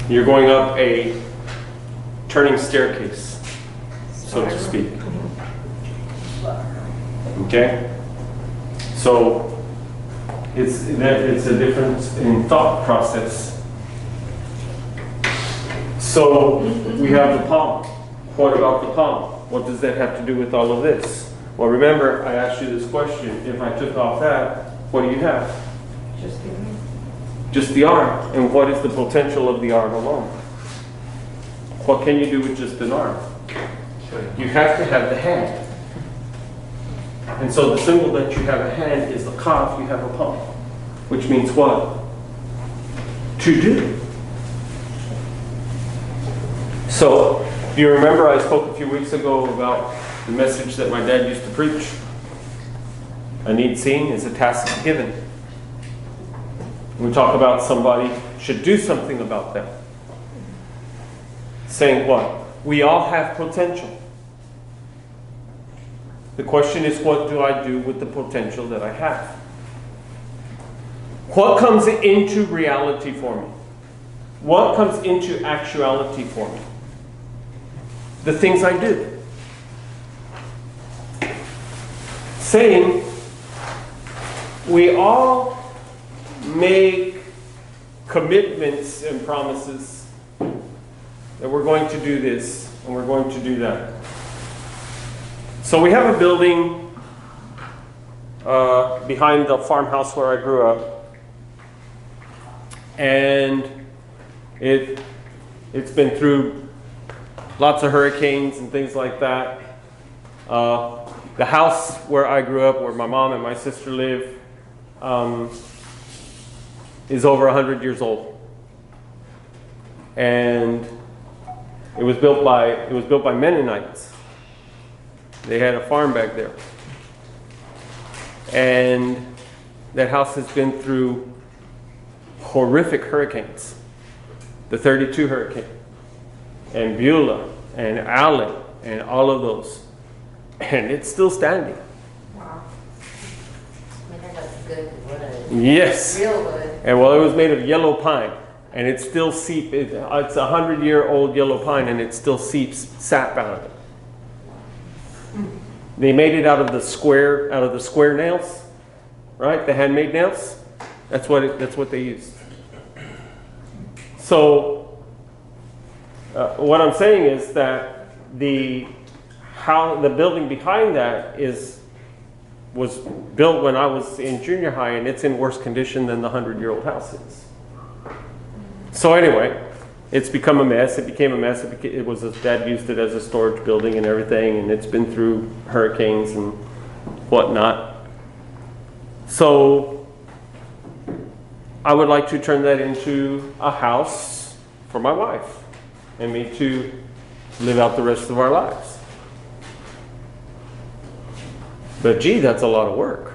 You're going up a turning staircase, so to speak. Okay? So it's a difference in thought process. So we have the palm. What about the palm? What does that have to do with all of this? Well, remember, I asked you this question. If I took off that, what do you have? Just give me. Just the arm. And what is the potential of the arm alone? What can you do with just an arm? You have to have the hand. And so the symbol that you have a hand is the kaf, you have a palm. Which means what? To do. So, do you remember I spoke a few weeks ago about the message that my dad used to preach? A need seen is a task given. We talk about somebody should do something about that. Saying what? We all have potential. The question is, what do I do with the potential that I have? What comes into reality for me? What comes into actuality for me? The things I do. Saying, we all make commitments and promises that we're going to do this and we're going to do that. So we have a building behind the farmhouse where I grew up, and it's been through lots of hurricanes and things like that. The house where I grew up, where my mom and my sister live, is over 100 years old, and it was built by Mennonites. They had a farm back there, and that house has been through horrific hurricanes, the 32 hurricane, and Beulah, and Allen, and all of those, and it's still standing. Wow. I mean, that's good wood. Yes. Real wood. And well, it was made of yellow pine, and it still seeps. It's a 100-year-old yellow pine, and it still seeps sap out of it. They made it out of the square nails, right? The handmade nails. That's what they used. So what I'm saying is that the building behind that was built when I was in junior high, and it's in worse condition than the 100-year-old house is. So anyway, it's become a mess. It became a mess. Dad used it as a storage building and everything, and it's been through hurricanes and whatnot. So I would like to turn that into a house for my wife and me to live out the rest of our lives. But gee, that's a lot of work.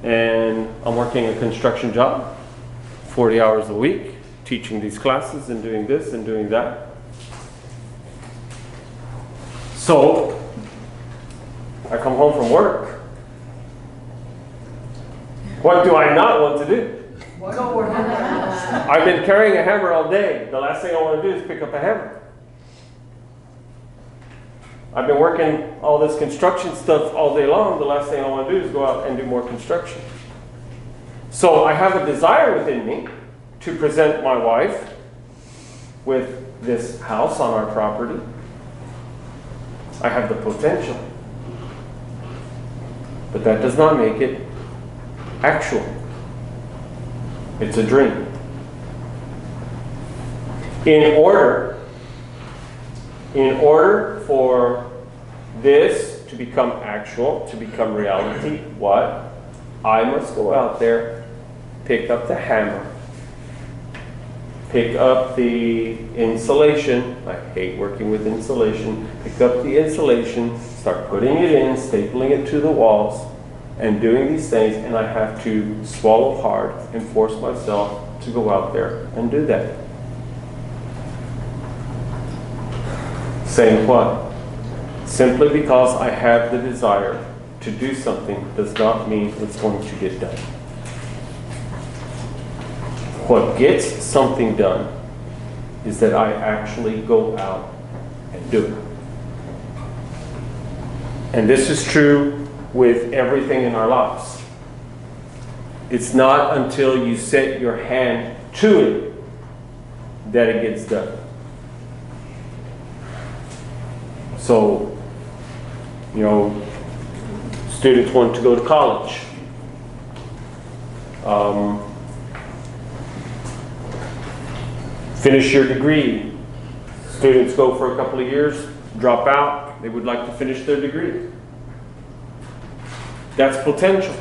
And I'm working a construction job, 40 hours a week, teaching these classes and doing this and doing that. So I come home from work. What do I not want to do? Go work on the house. I've been carrying a hammer all day. The last thing I want to do is pick up a hammer. I've been working all this construction stuff all day long. The last thing I want to do is go out and do more construction. So I have a desire within me to present my wife with this house on our property. I have the potential. But that does not make it actual. It's a dream. In order for this to become actual, to become reality, what? I must go out there, pick up the hammer, pick up the insulation. I hate working with insulation. Pick up the insulation, start putting it in, stapling it to the walls, and doing these things, and I have to swallow hard and force myself to go out there and do that. Saying what? Simply because I have the desire to do something does not mean it's going to get done. What gets something done is that I actually go out and do it. And this is true with everything in our lives. It's not until you set your hand to it that it gets done. So, students want to go to college. Finish your degree. Students go for a couple of years, drop out. They would like to finish their degree. That's potential.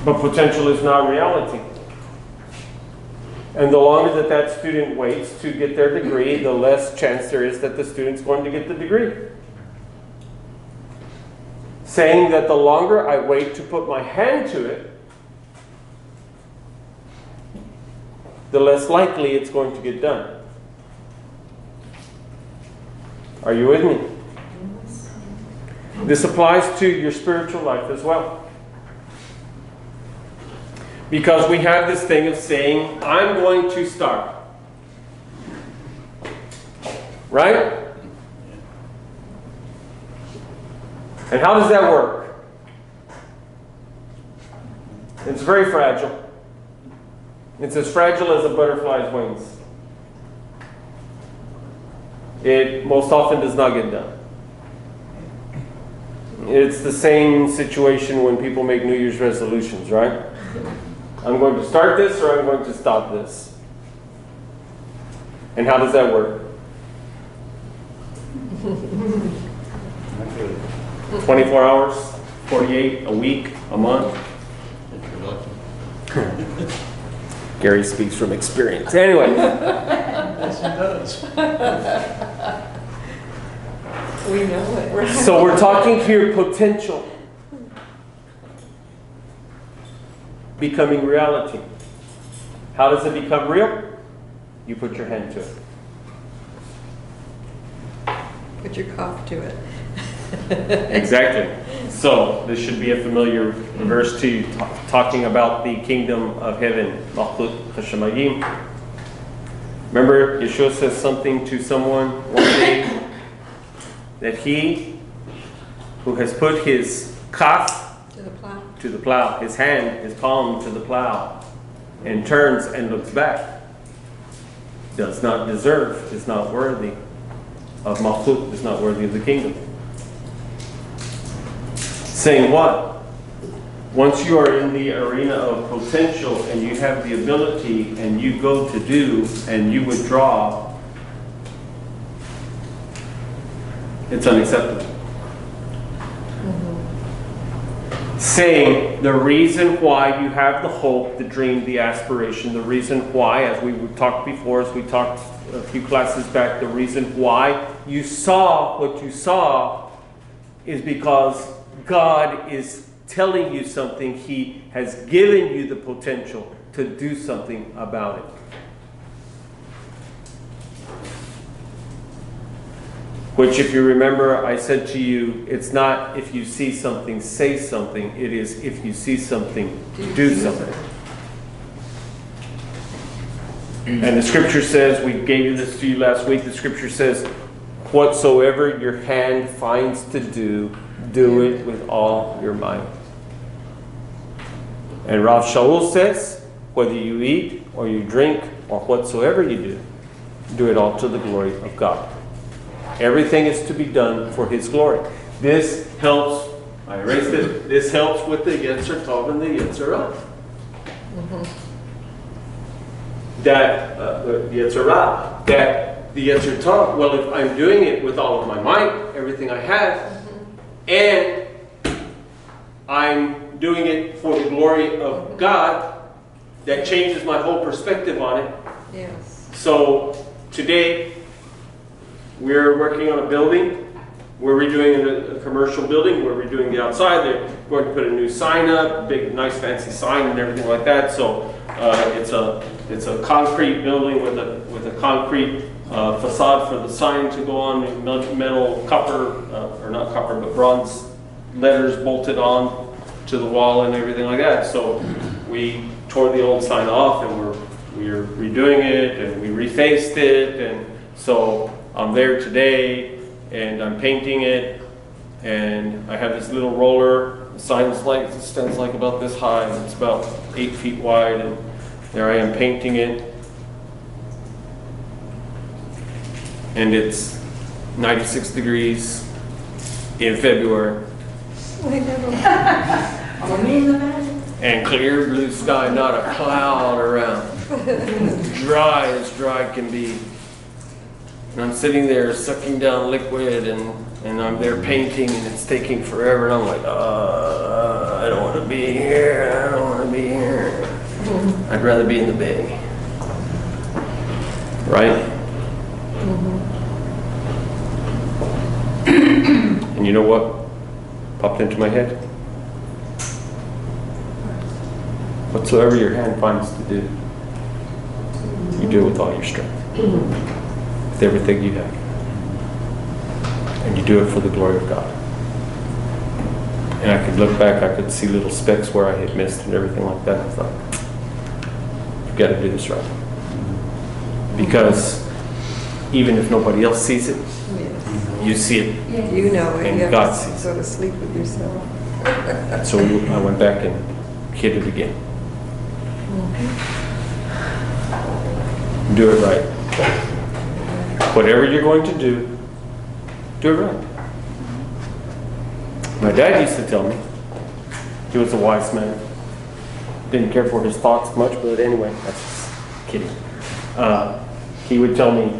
But potential is not reality. And the longer that student waits to get their degree, the less chance there is that the student's going to get the degree. Saying that the longer I wait to put my hand to it, the less likely it's going to get done. Are you with me? This applies to your spiritual life as well. Because we have this thing of saying, I'm going to start. Right? And how does that work? It's very fragile. It's as fragile as a butterfly's wings. It most often does not get done. It's the same situation when people make New Year's resolutions, right? I'm going to start this or I'm going to stop this. And how does that work? 24 hours, 48, a week, a month. Gary speaks from experience. Anyway. Yes, he does. We know it, right? So we're talking here potential becoming reality. How does it become real? You put your hand to it. Put your cough to it. Exactly. So this should be a familiar verse to you, talking about the kingdom of heaven. Remember, Yeshua says something to someone one day that he who has put his kaf to the plow, his hand, his palm to the plow, and turns and looks back, does not deserve, is not worthy of malchut, is not worthy of the kingdom. Saying what? Once you are in the arena of potential and you have the ability and you go to do and you withdraw, it's unacceptable. Saying the reason why you have the hope, the dream, the aspiration, the reason why, as we talked before, as we talked a few classes back, the reason why you saw what you saw is because God is telling you something. He has given you the potential to do something about it. Which, if you remember, I said to you, it's not if you see something, say something. It is if you see something, do something. And the scripture says, we gave this to you last week, the scripture says, whatsoever your hand finds to do, do it with all your might. And Rav Shaul says, whether you eat or you drink or whatsoever you do, do it all to the glory of God. Everything is to be done for His glory. This helps, I erased it, this helps with the Yetzer Tov and the Yetzer Ra. That, the Yetzer Ra, that the Yetzer Tov, well, if I'm doing it with all of my might, everything I have, and I'm doing it for the glory of God, that changes my whole perspective on it. Yes. So today, we're working on a building. We're redoing a commercial building. We're redoing the outside. They're going to put a new sign up, big, nice, fancy sign and everything like that. So it's a concrete building with a concrete facade for the sign to go on, metal copper, or not copper, but bronze letters bolted on to the wall and everything like that. So we tore the old sign off, and we're redoing it, and we refaced it, and so I'm there today, and I'm painting it, and I have this little roller. The sign's like, it stands like about this high, and it's about 8 feet wide, and there I am painting it. And it's 96 degrees in February. I never. And clear blue sky, not a cloud around. Dry as dry can be. And I'm sitting there sucking down liquid, and I'm there painting, and it's taking forever, and I'm like, I don't want to be here, I don't want to be here. I'd rather be in the bay. Right? And you know what popped into my head? Whatsoever your hand finds to do, you do it with all your strength. With everything you have. And you do it for the glory of God. And I could look back, I could see little specks where I had missed and everything like that. I thought, you've got to do this right. Because even if nobody else sees it, you see it. You know it. And You have God to sees it. sort of sleep with yourself. So I went back and hit it again. Do it right. Whatever you're going to do it right. My dad used to tell me, he was a wise man. Didn't care for his thoughts much, but anyway, that's just kidding. He would tell me,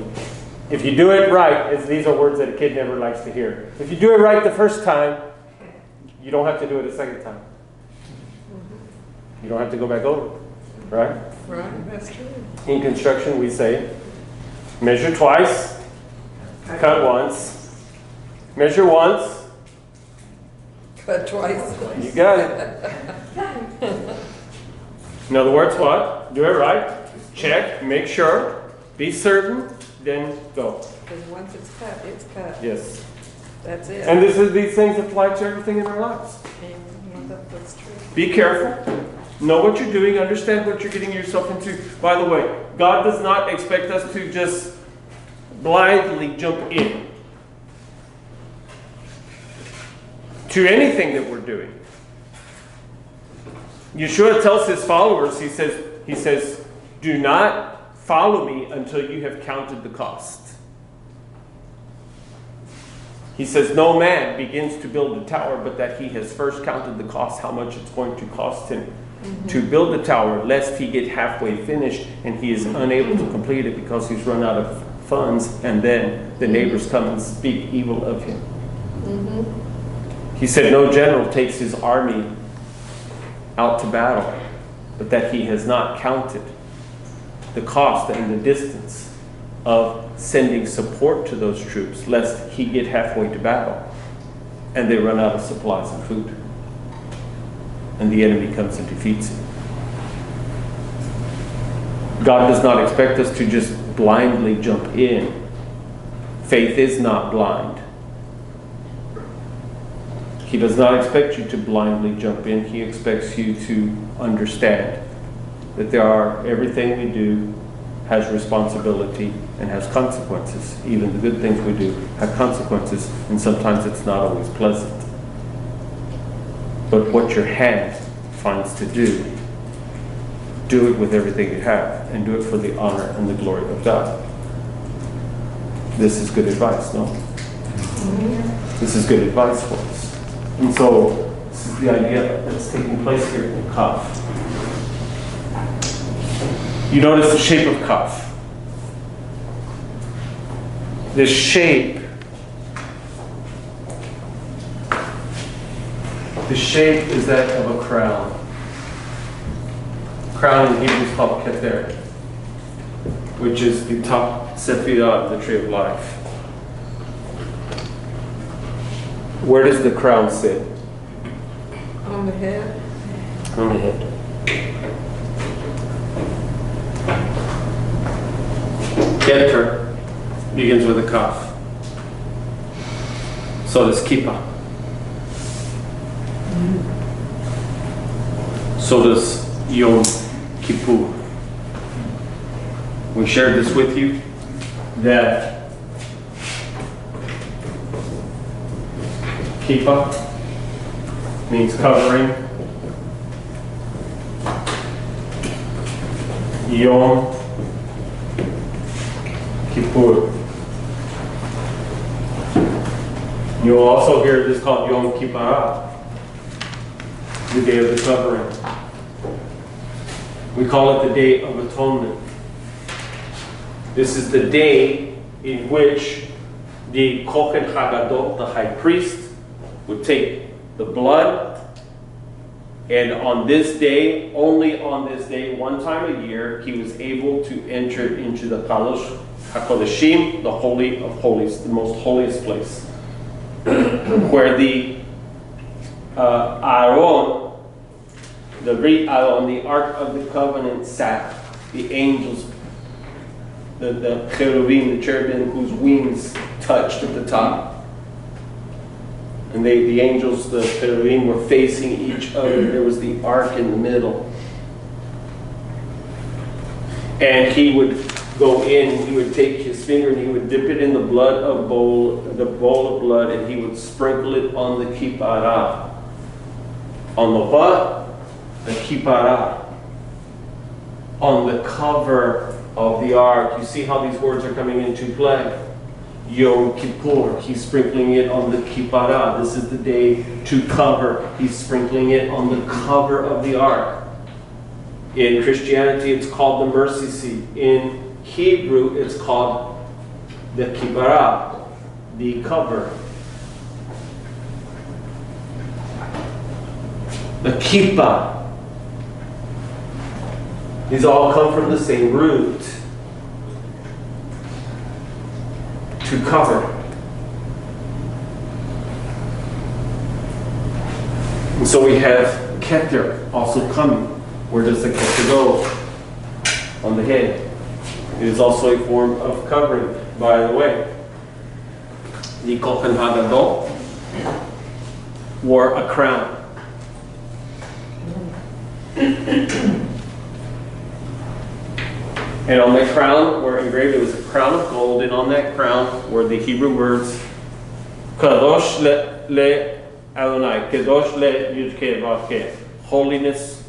if you do it right, these are words that a kid never likes to hear. If you do it right the first time, you don't have to do it a second time. You don't have to go back over it, right? Right, that's true. In construction, we say, measure twice, cut once, measure once, Cut twice. you got it. In other words, what? Do it right, check, make sure, be certain, then go. Because once it's cut. Yes. That's it. And these things apply to everything in our lives. That's true. Be careful. Know what you're doing. Understand what you're getting yourself into. By the way, God does not expect us to just blindly jump in to anything that we're doing. Yeshua tells his followers, he says, do not follow me until you have counted the cost. He says, no man begins to build a tower, but that he has first counted the cost, how much it's going to cost him to build a tower, lest he get halfway finished and he is unable to complete it because he's run out of funds, and then the neighbors come and speak evil of him. He said, no general takes his army out to battle, but that he has not counted the cost and the distance of sending support to those troops, lest he get halfway to battle and they run out of supplies and food, and the enemy comes and defeats him. God does not expect us to just blindly jump in. Faith is not blind. He does not expect you to blindly jump in. He expects you to understand that everything we do has responsibility and has consequences. Even the good things we do have consequences, and sometimes it's not always pleasant. But what your hand finds to do it with everything you have, and do it for the honor and the glory of God. This is good advice, no? This is good advice for us. And so, this is the idea that's taking place here in Yud-Kaph. You notice the shape of Kaph. This shape is that of a crown. Crown in Hebrew is called Keter, which is the top sephirah of the tree of life. Where does the crown sit? On the head. On the head. Keter begins with a kaf. So does kippah. So does Yom Kippur. We shared this with you, that kippah means covering. Yom Kippur. You'll also hear this called Yom Kippur, the day of the covering. We call it the Day of Atonement. This is the day in which the Kohen Hagadol, the high priest, would take the blood, and on this day, only on this day, one time a year, he was able to enter into the Kalosh HaKodeshim, the Holy of Holies, the most holiest place, where the Aaron, the great Aaron, the Ark of the Covenant sat, the angels, the cherubim, the cherubim whose wings touched at the top. And the angels, the cherubim, were facing each other. There was the ark in the middle. And he would go in, he would take his finger and he would dip it in the blood of the bowl of blood, and he would sprinkle it on the kippah. On the what? The kippah. On the cover of the ark. You see how these words are coming into play? Yom Kippur, he's sprinkling it on the kippah. This is the day to cover. He's sprinkling it on the cover of the ark. In Christianity, it's called the mercy seat. In Hebrew, it's called the kippah, the cover. The kippah. These all come from the same root. To cover. And so we have Keter also coming. Where does the Keter go? On the head. It is also a form of covering, by the way. The Kohen Hagadol wore a crown. And on that crown were engraved, it was a crown of gold, and on that crown were the Hebrew words, Kadosh le Adonai, Kadosh le Yud-Kaph-Lamed, holiness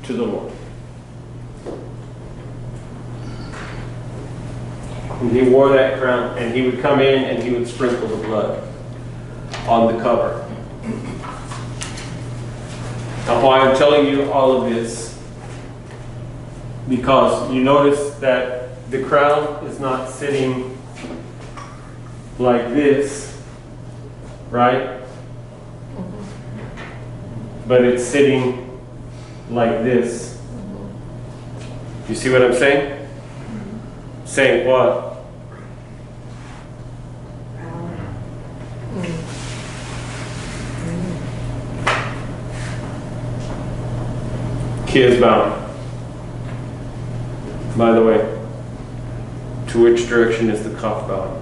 to the Lord. And he wore that crown, and he would come in and he would sprinkle the blood on the cover. Now, why I'm telling you all of this, because you notice that the crown is not sitting like this, right? But it's sitting like this. You see what I'm saying? Saying what? Kids bound. By the way, to which direction is the cuff bound?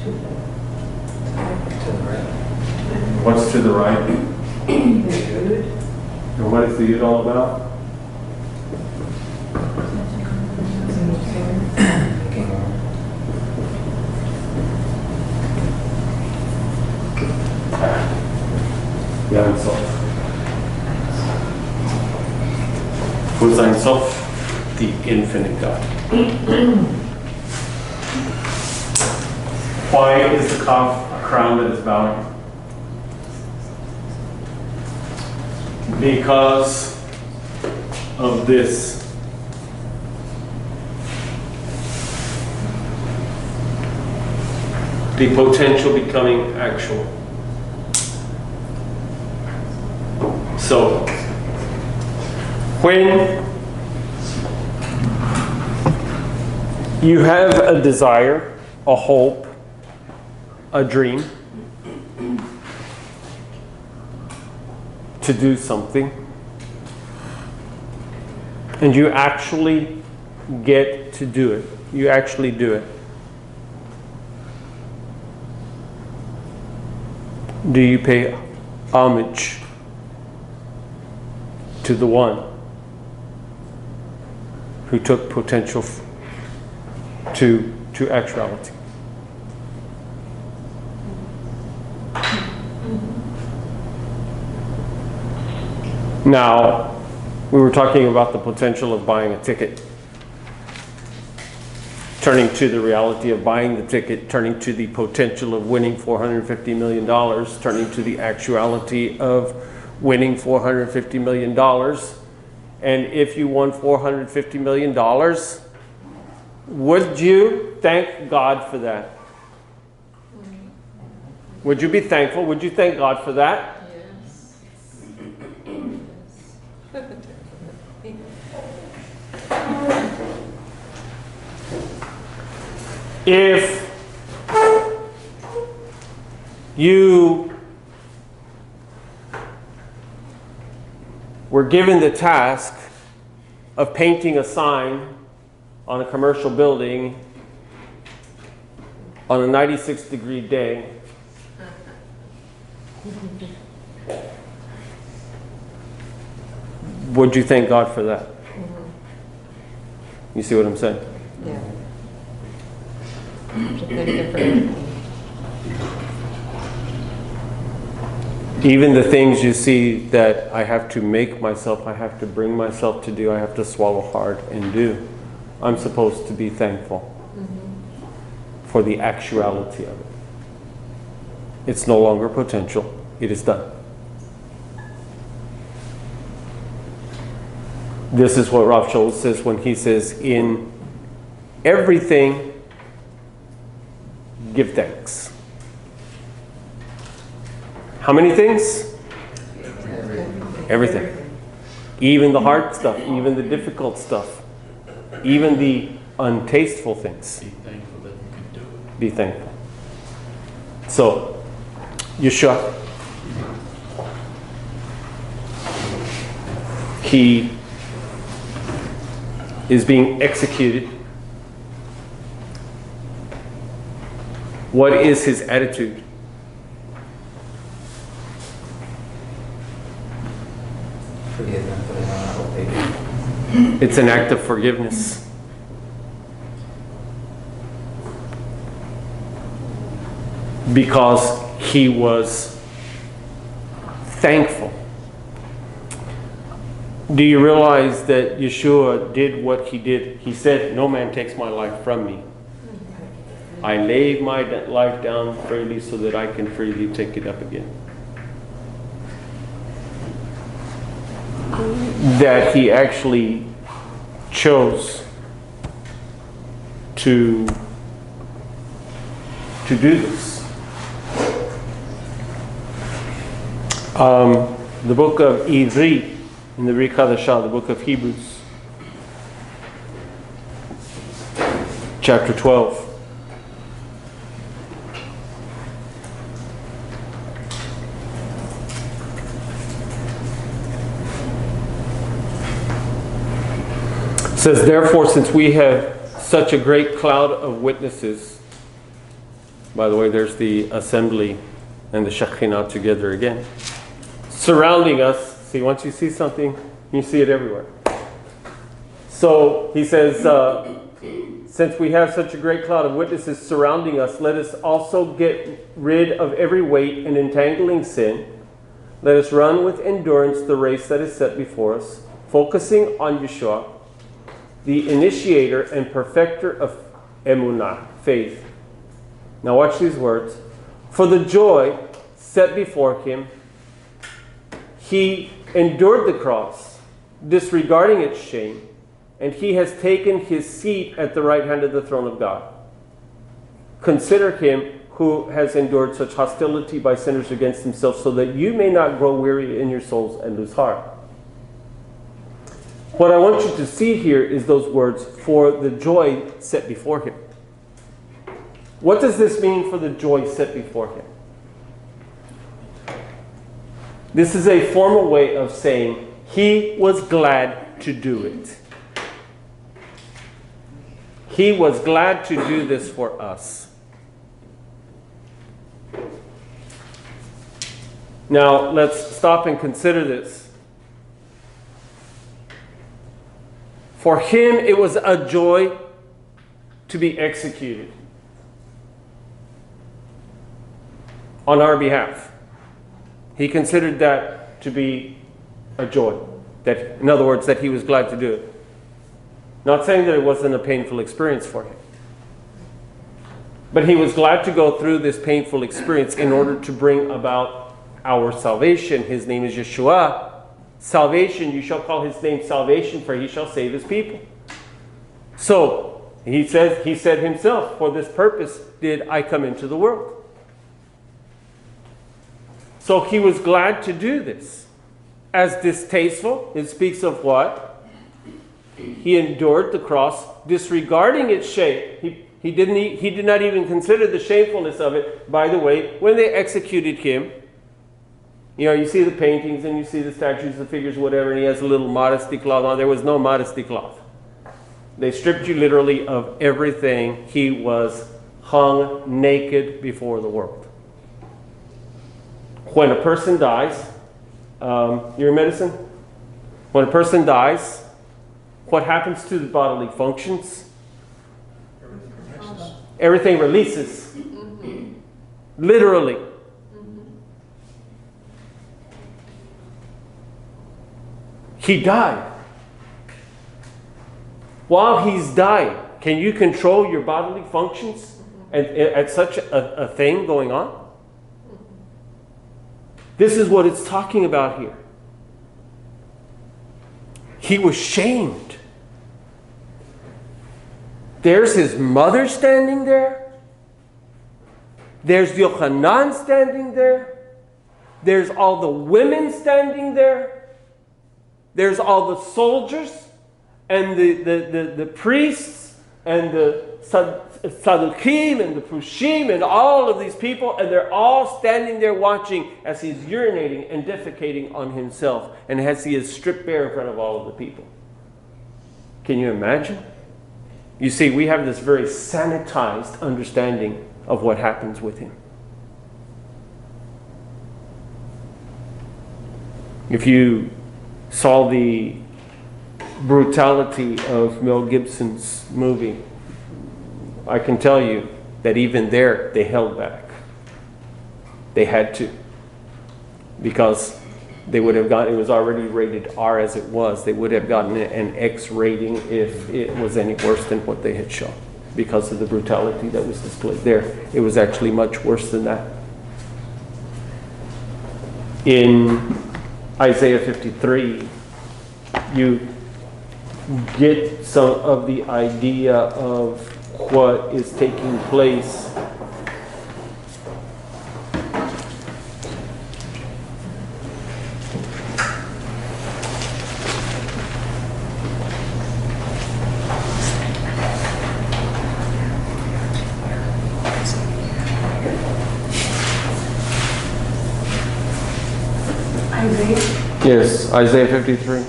To the right. What's to the right? And what is the Yud all about? Ja, Ein Sof. Who's Ein Sof? The infinite God. Why is the Kaf a crown that is bowing? Because of this. The potential becoming actual. So, when you have a desire, a hope, a dream to do something, and you actually get to do it. You actually do it. Do you pay homage to the one who took potential to actuality. Now, we were talking about the potential of buying a ticket, turning to the reality of buying the ticket, turning to the potential of winning $450 million, turning to the actuality of winning $450 million. And if you won $450 million, would you thank God for that? Would you be thankful? Would you thank God for that? If you were given the task of painting a sign on a commercial building on a 96-degree day, would you thank God for that? You see what I'm saying? Yeah. Thank you for everything. Even the things you see that I have to make myself, I have to bring myself to do, I have to swallow hard and do, I'm supposed to be thankful for the actuality of it. It's no longer potential, it is done. This is what Rav Shaul says when he says, in everything, give thanks. How many things? Everything. Even the hard stuff, even the difficult stuff, even the untasteful things. Be thankful that you can do it. Be thankful. So, Yeshua, he is being executed. What is his attitude? Forgive them, for they don't know what they do. It's an act of forgiveness. Because he was thankful. Do you realize that Yeshua did what he did? He said, "No man takes my life from me. I lay my life down freely so that I can freely take it up again." That he actually chose to do this. The book of Ivri, in the Brit Chadashah, the book of Hebrews, chapter 12. It says, "Therefore, since we have such a great cloud of witnesses," by the way, there's the assembly and the Shekhinah together again, "surrounding us." See, once you see something, you see it everywhere. So he says, since we have such a great cloud of witnesses surrounding us, let us also get rid of every weight and entangling sin. Let us run with endurance the race that is set before us, focusing on Yeshua, the initiator and perfecter of emunah, faith. Now watch these words. For the joy set before him, he endured the cross, disregarding its shame, and he has taken his seat at the right hand of the throne of God. Consider him who has endured such hostility by sinners against himself, so that you may not grow weary in your souls and lose heart. What I want you to see here is those words, for the joy set before him. What does this mean, for the joy set before him? This is a formal way of saying he was glad to do it. He was glad to do this for us. Now, let's stop and consider this. For him, it was a joy to be executed on our behalf. He considered that to be a joy. That, in other words, that he was glad to do it. Not saying that it wasn't a painful experience for him. But he was glad to go through this painful experience in order to bring about our salvation. His name is Yeshua. Salvation, you shall call his name salvation, for he shall save his people. So, he said himself, for this purpose did I come into the world. So he was glad to do this. As distasteful, it speaks of what? He endured the cross, disregarding its shame. He did not even consider the shamefulness of it. By the way, when they executed him, you see the paintings and you see the statues, the figures, whatever, and he has a little modesty cloth on. There was no modesty cloth. They stripped you literally of everything. He was hung naked before the world. When a person dies, you're in medicine? When a person dies, what happens to the bodily functions? Everything releases. Literally. He died. While he's dying, can you control your bodily functions at such a thing going on? This is what it's talking about here. He was shamed. There's his mother standing there. There's Yochanan standing there. There's all the women standing there. There's all the soldiers and the priests and the Sadducees and the Prushim and all of these people, and they're all standing there watching as he's urinating and defecating on himself and as he is stripped bare in front of all of the people. Can you imagine? You see, we have this very sanitized understanding of what happens with him. If you saw the brutality of Mel Gibson's movie, I can tell you that even there they held back. They had to. Because they would have gotten, it was already rated R as it was, they would have gotten an X rating if it was any worse than what they had shown. Because of the brutality that was displayed there. It was actually much worse than that. In Isaiah 53, you get some of the idea of what is taking place. Yes, Isaiah 53.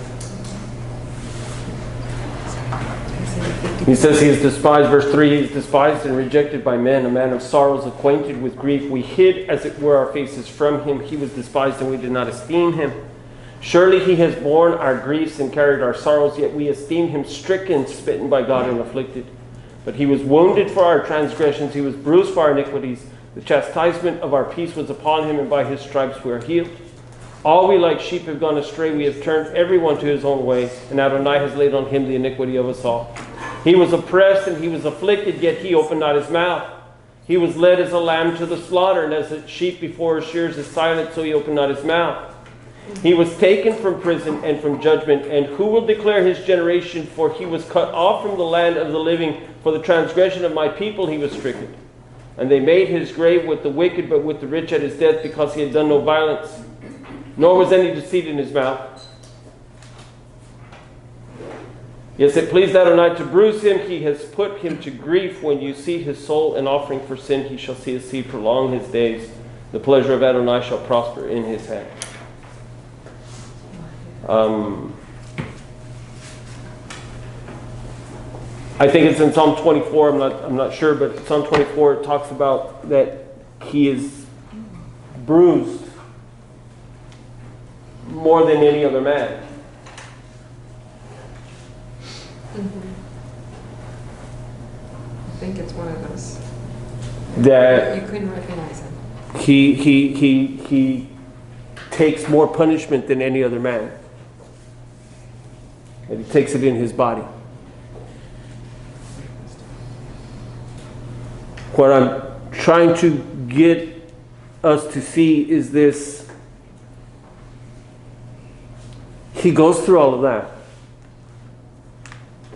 He says he is despised, verse 3, he is despised and rejected by men, a man of sorrows, acquainted with grief. We hid, as it were, our faces from him. He was despised and we did not esteem him. Surely he has borne our griefs and carried our sorrows, yet we esteemed him stricken, smitten by God and afflicted. But he was wounded for our transgressions, he was bruised for our iniquities. The chastisement of our peace was upon him, and by his stripes we are healed. All we like sheep have gone astray, we have turned everyone to his own way, and Adonai has laid on him the iniquity of us all. He was oppressed and he was afflicted, yet he opened not his mouth. He was led as a lamb to the slaughter, and as a sheep before her shears is silent, so he opened not his mouth. He was taken from prison and from judgment, and who will declare his generation? For he was cut off from the land of the living. For the transgression of my people he was stricken. And they made his grave with the wicked, but with the rich at his death, because he had done no violence, nor was any deceit in his mouth. Yes, it pleased Adonai to bruise him. He has put him to grief. When you see his soul an offering for sin, he shall see his seed prolong his days. The pleasure of Adonai shall prosper in his hand. I think it's in Psalm 24. I'm not sure, but Psalm 24 it talks about that he is bruised more than any other man. I think it's one of those. That You couldn't recognize him. he takes more punishment than any other man. And he takes it in his body. What I'm trying to get us to see is this. He goes through all of that.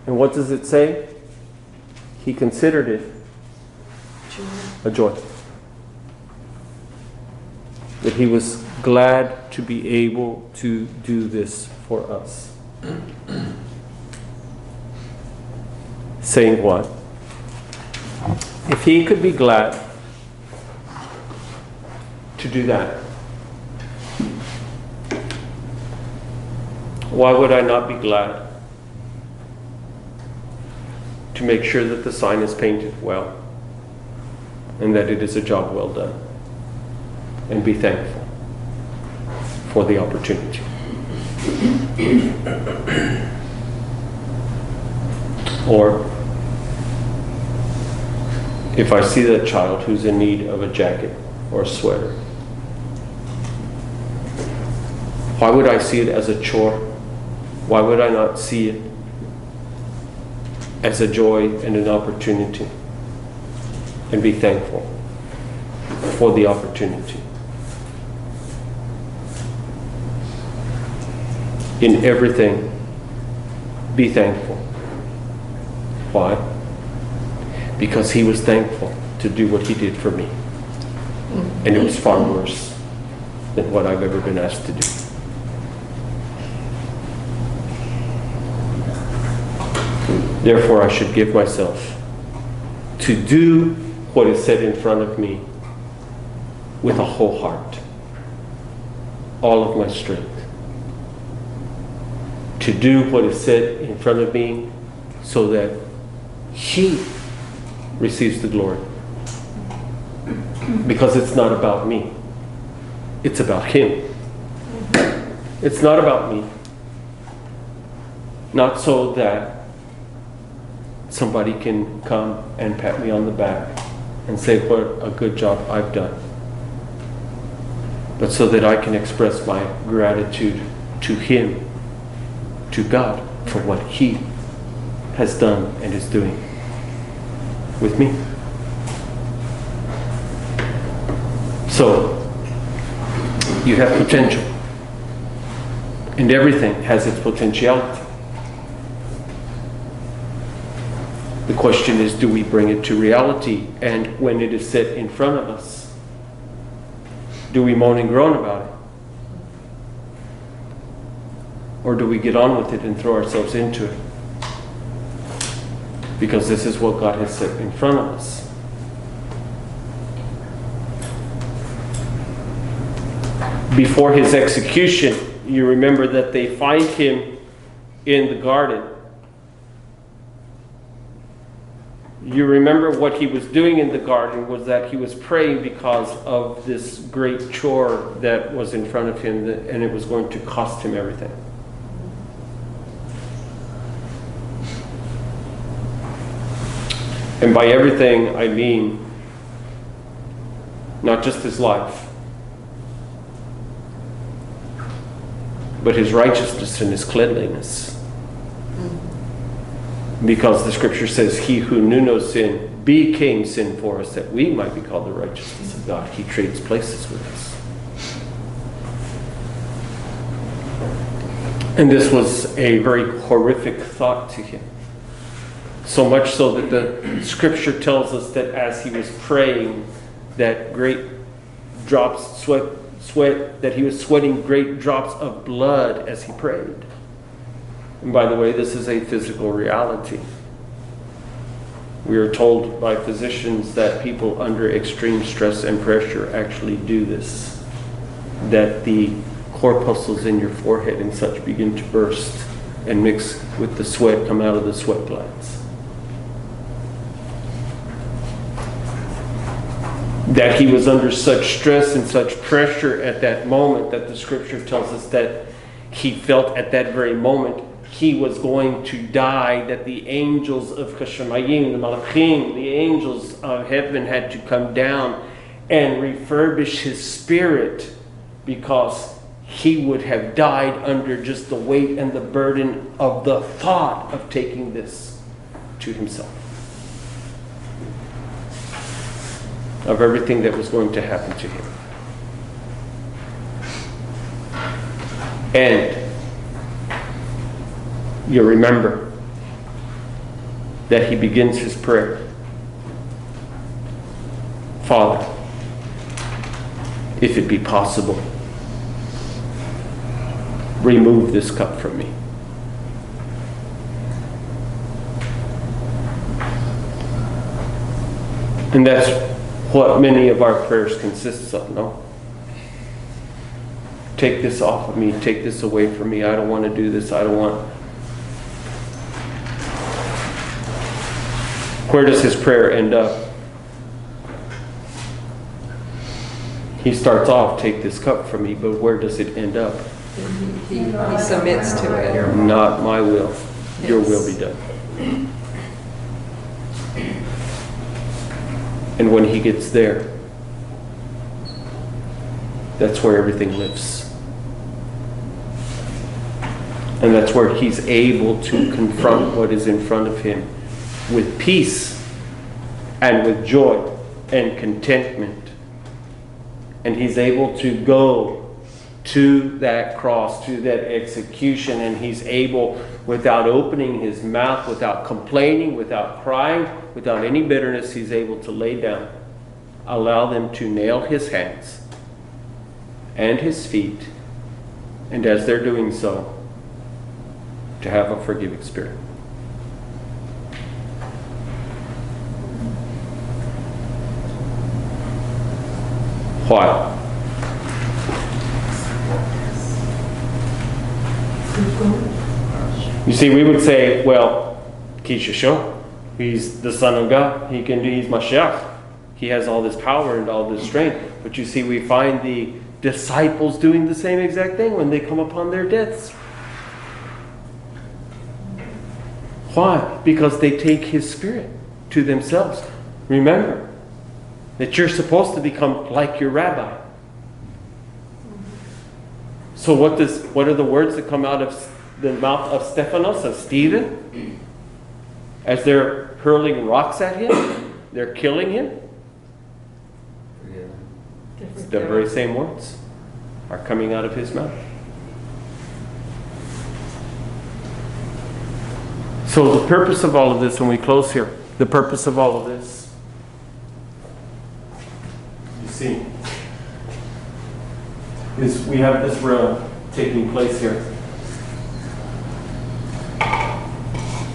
And what does it say? He considered it a joy. That he was glad to be able to do this for us. Saying what? If he could be glad to do that, why would I not be glad to make sure that the sign is painted well and that it is a job well done, and be thankful for the opportunity? Or if I see that child who's in need of a jacket or a sweater, why would I see it as a chore? Why would I not see it as a joy and an opportunity, and be thankful for the opportunity? In everything, be thankful. Why? Because he was thankful to do what he did for me. And it was far worse than what I've ever been asked to do. Therefore, I should give myself to do what is set in front of me with a whole heart, all of my strength. To do what is set in front of me so that he receives the glory. Because it's not about me. It's about him. It's not about me. Not so that somebody can come and pat me on the back and say what a good job I've done. But so that I can express my gratitude to him, to God, for what he has done and is doing with me. So, you have potential. And everything has its potentiality. The question is, do we bring it to reality? And when it is set in front of us, do we moan and groan about it? Or do we get on with it and throw ourselves into it? Because this is what God has set in front of us. Before his execution, you remember that they find him in the garden. You remember what he was doing in the garden was that he was praying because of this great chore that was in front of him, and it was going to cost him everything. And by everything, I mean not just his life, but his righteousness and his cleanliness. Because the scripture says, he who knew no sin became sin for us, that we might be called the righteousness of God. He trades places with us. And this was a very horrific thought to him. So much so that the scripture tells us that as he was praying, that great drops, sweat, that he was sweating great drops of blood as he prayed. And by the way, this is a physical reality. We are told by physicians that people under extreme stress and pressure actually do this. That the corpuscles in your forehead and such begin to burst and mix with the sweat, come out of the sweat glands. That he was under such stress and such pressure at that moment that the scripture tells us that he felt at that very moment he was going to die, that the angels of Hashemayim, the Malachim, the angels of heaven had to come down and refurbish his spirit, because he would have died under just the weight and the burden of the thought of taking this to himself, of everything that was going to happen to him. And you remember that he begins his prayer. Father, if it be possible, remove this cup from me. And that's what many of our prayers consists of, no? Take this off of me. Take this away from me. I don't want to do this. I don't want... Where does his prayer end up? He starts off, take this cup from me, but where does it end up? He submits to it. Not my will, your Yes. will be done. And when he gets there, that's where everything lifts. And that's where he's able to confront what is in front of him with peace and with joy and contentment. And he's able to go to that cross, to that execution, and he's able, without opening his mouth, without complaining, without crying, without any bitterness, he's able to lay down, allow them to nail his hands and his feet, and as they're doing so, to have a forgiving spirit. Why? You see, we would say, well, Kishasho, he's the Son of God. He can do, he's Mashiach. He has all this power and all this strength. But you see, we find the disciples doing the same exact thing when they come upon their deaths. Why? Because they take his spirit to themselves. Remember that you're supposed to become like your rabbi. So what are the words that come out of the mouth of Stephanos, of Stephen? As they're hurling rocks at him, they're killing him. Forgive them. It's the very same words are coming out of his mouth. So the purpose of all of this, when we close here, the purpose of all of this, you see, is we have this realm taking place here.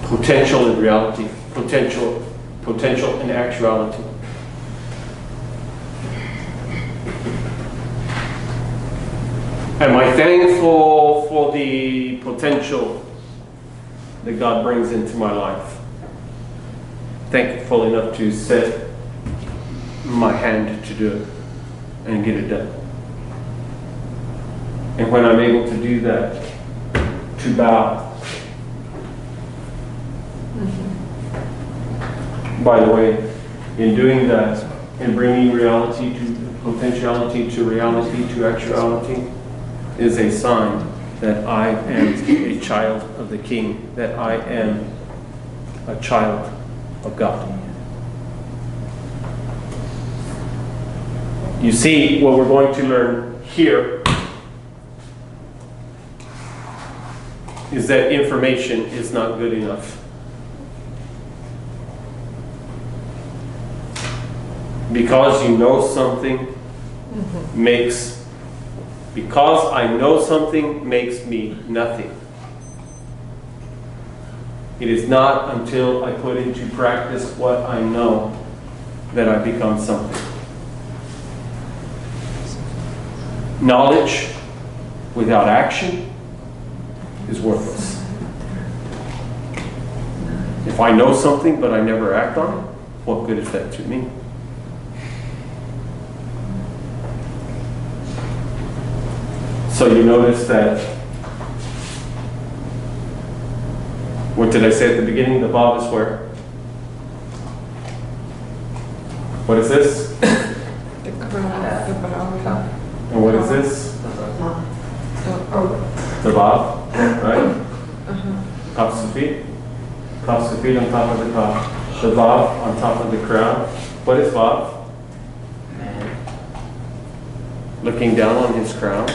Potential and reality. Potential and actuality. Am I thankful for the potential that God brings into my life? Thankful enough to set my hand to do it and get it done. And when I'm able to do that, to bow. By the way, in doing that, in bringing reality to potentiality, to reality, to actuality, is a sign that I am a child of the King, that I am a child of God. You see, what we're going to learn here is that information is not good enough. Because you know something because I know something makes me nothing. It is not until I put into practice what I know that I become something. Knowledge without action is worthless. If I know something but I never act on it, what good is that to me? So you notice that What did I say at the beginning? The Vav is where? What is this? The crown, the brown. And what is this? The Vav, right? Cups of feet. Cups of feet on top of the cup. The Vav on top of the crown. What is Vav? Looking down on his crown.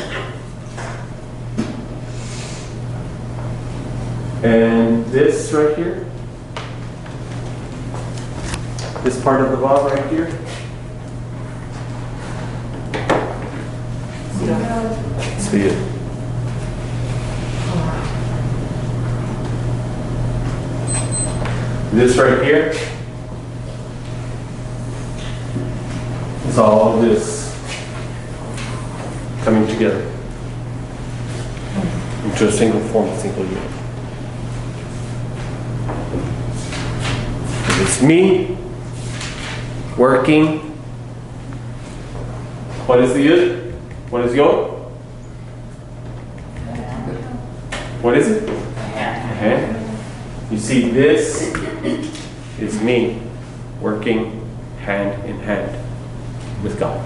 And this right here. This part of the Vav right here. See it. This right here is all this coming together into a single form, a single unit. It's me working. What is the Yud? What is Yod? What is it? Hand. You see, this is me working hand in hand with God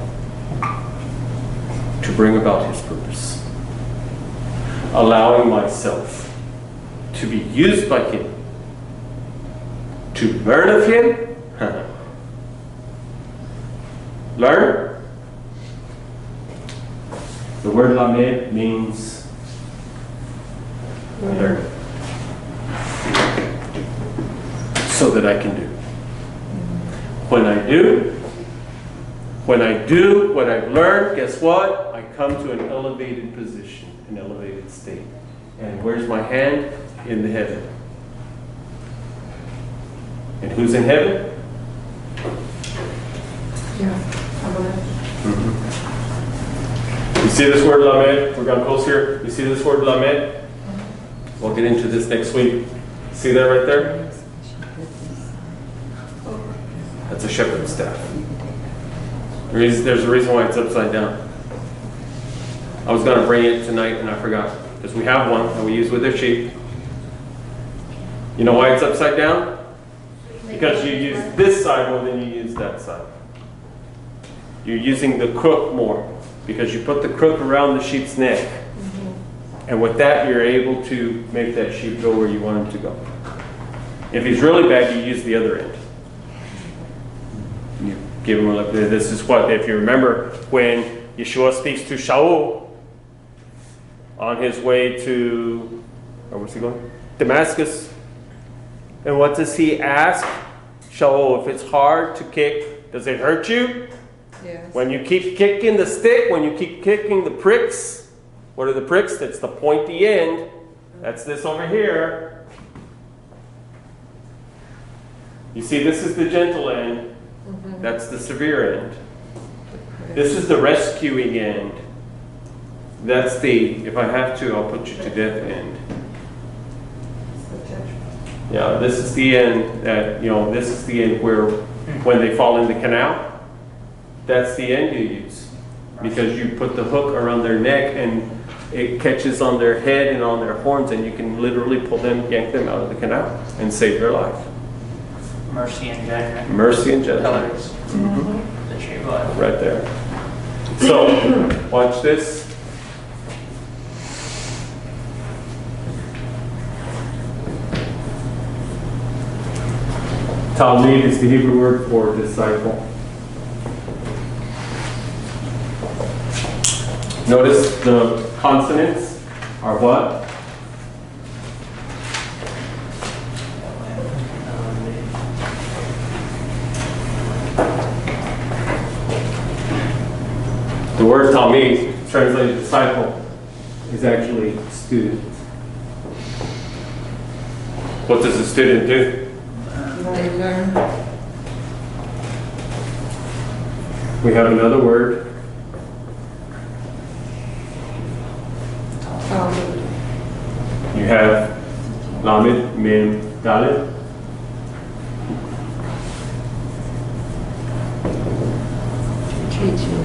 to bring about His purpose. Allowing myself to be used by Him to learn of Him. Learn. The word Lamed means learn. So that I can do. When I do what I've learned, guess what? I come to an elevated position, an elevated state. And where's my hand? In the heaven. And who's in heaven? You see this word Lamed? We're going close here. You see this word Lamed? We'll get into this next week. See that right there? That's a shepherd's staff. There's a reason why it's upside down. I was going to bring it tonight and I forgot. Because we have one that we use with our sheep. You know why it's upside down? Because you use this side more than you use that side. You're using the crook more. Because you put the crook around the sheep's neck. And with that, you're able to make that sheep go where you want him to go. If he's really bad, you use the other end. You give him a look. This is what, if you remember, when Yeshua speaks to Shaul on his way to, where's he going? Damascus. And what does he ask Shaul? If it's hard to kick, does it hurt you? Yes. When you keep kicking the stick, when you keep kicking the pricks, what are the pricks? That's the pointy end. That's this over here. You see, this is the gentle end. That's the severe end. This is the rescuing end. That's the, if I have to, I'll put you to death end. Yeah, this is the end that, this is the end where when they fall in the canal, that's the end you use. Because you put the hook around their neck and it catches on their head and on their horns and you can literally pull them, yank them out of the canal and save their life. Mercy and judgment. Mercy and judgment. Pillars. The tree of life. Right there. So, watch this. Talmid is the Hebrew word for disciple. Notice the consonants are what? The word Talmid, translated disciple, is actually student. What does a student do? They learn. We have another word. You have Lamed, Mem, Dalet. Teaching.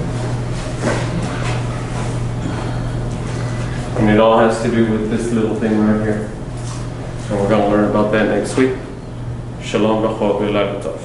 And it all has to do with this little thing right here. And we're going to learn about that next week. Shalom v'chol v'layla tov.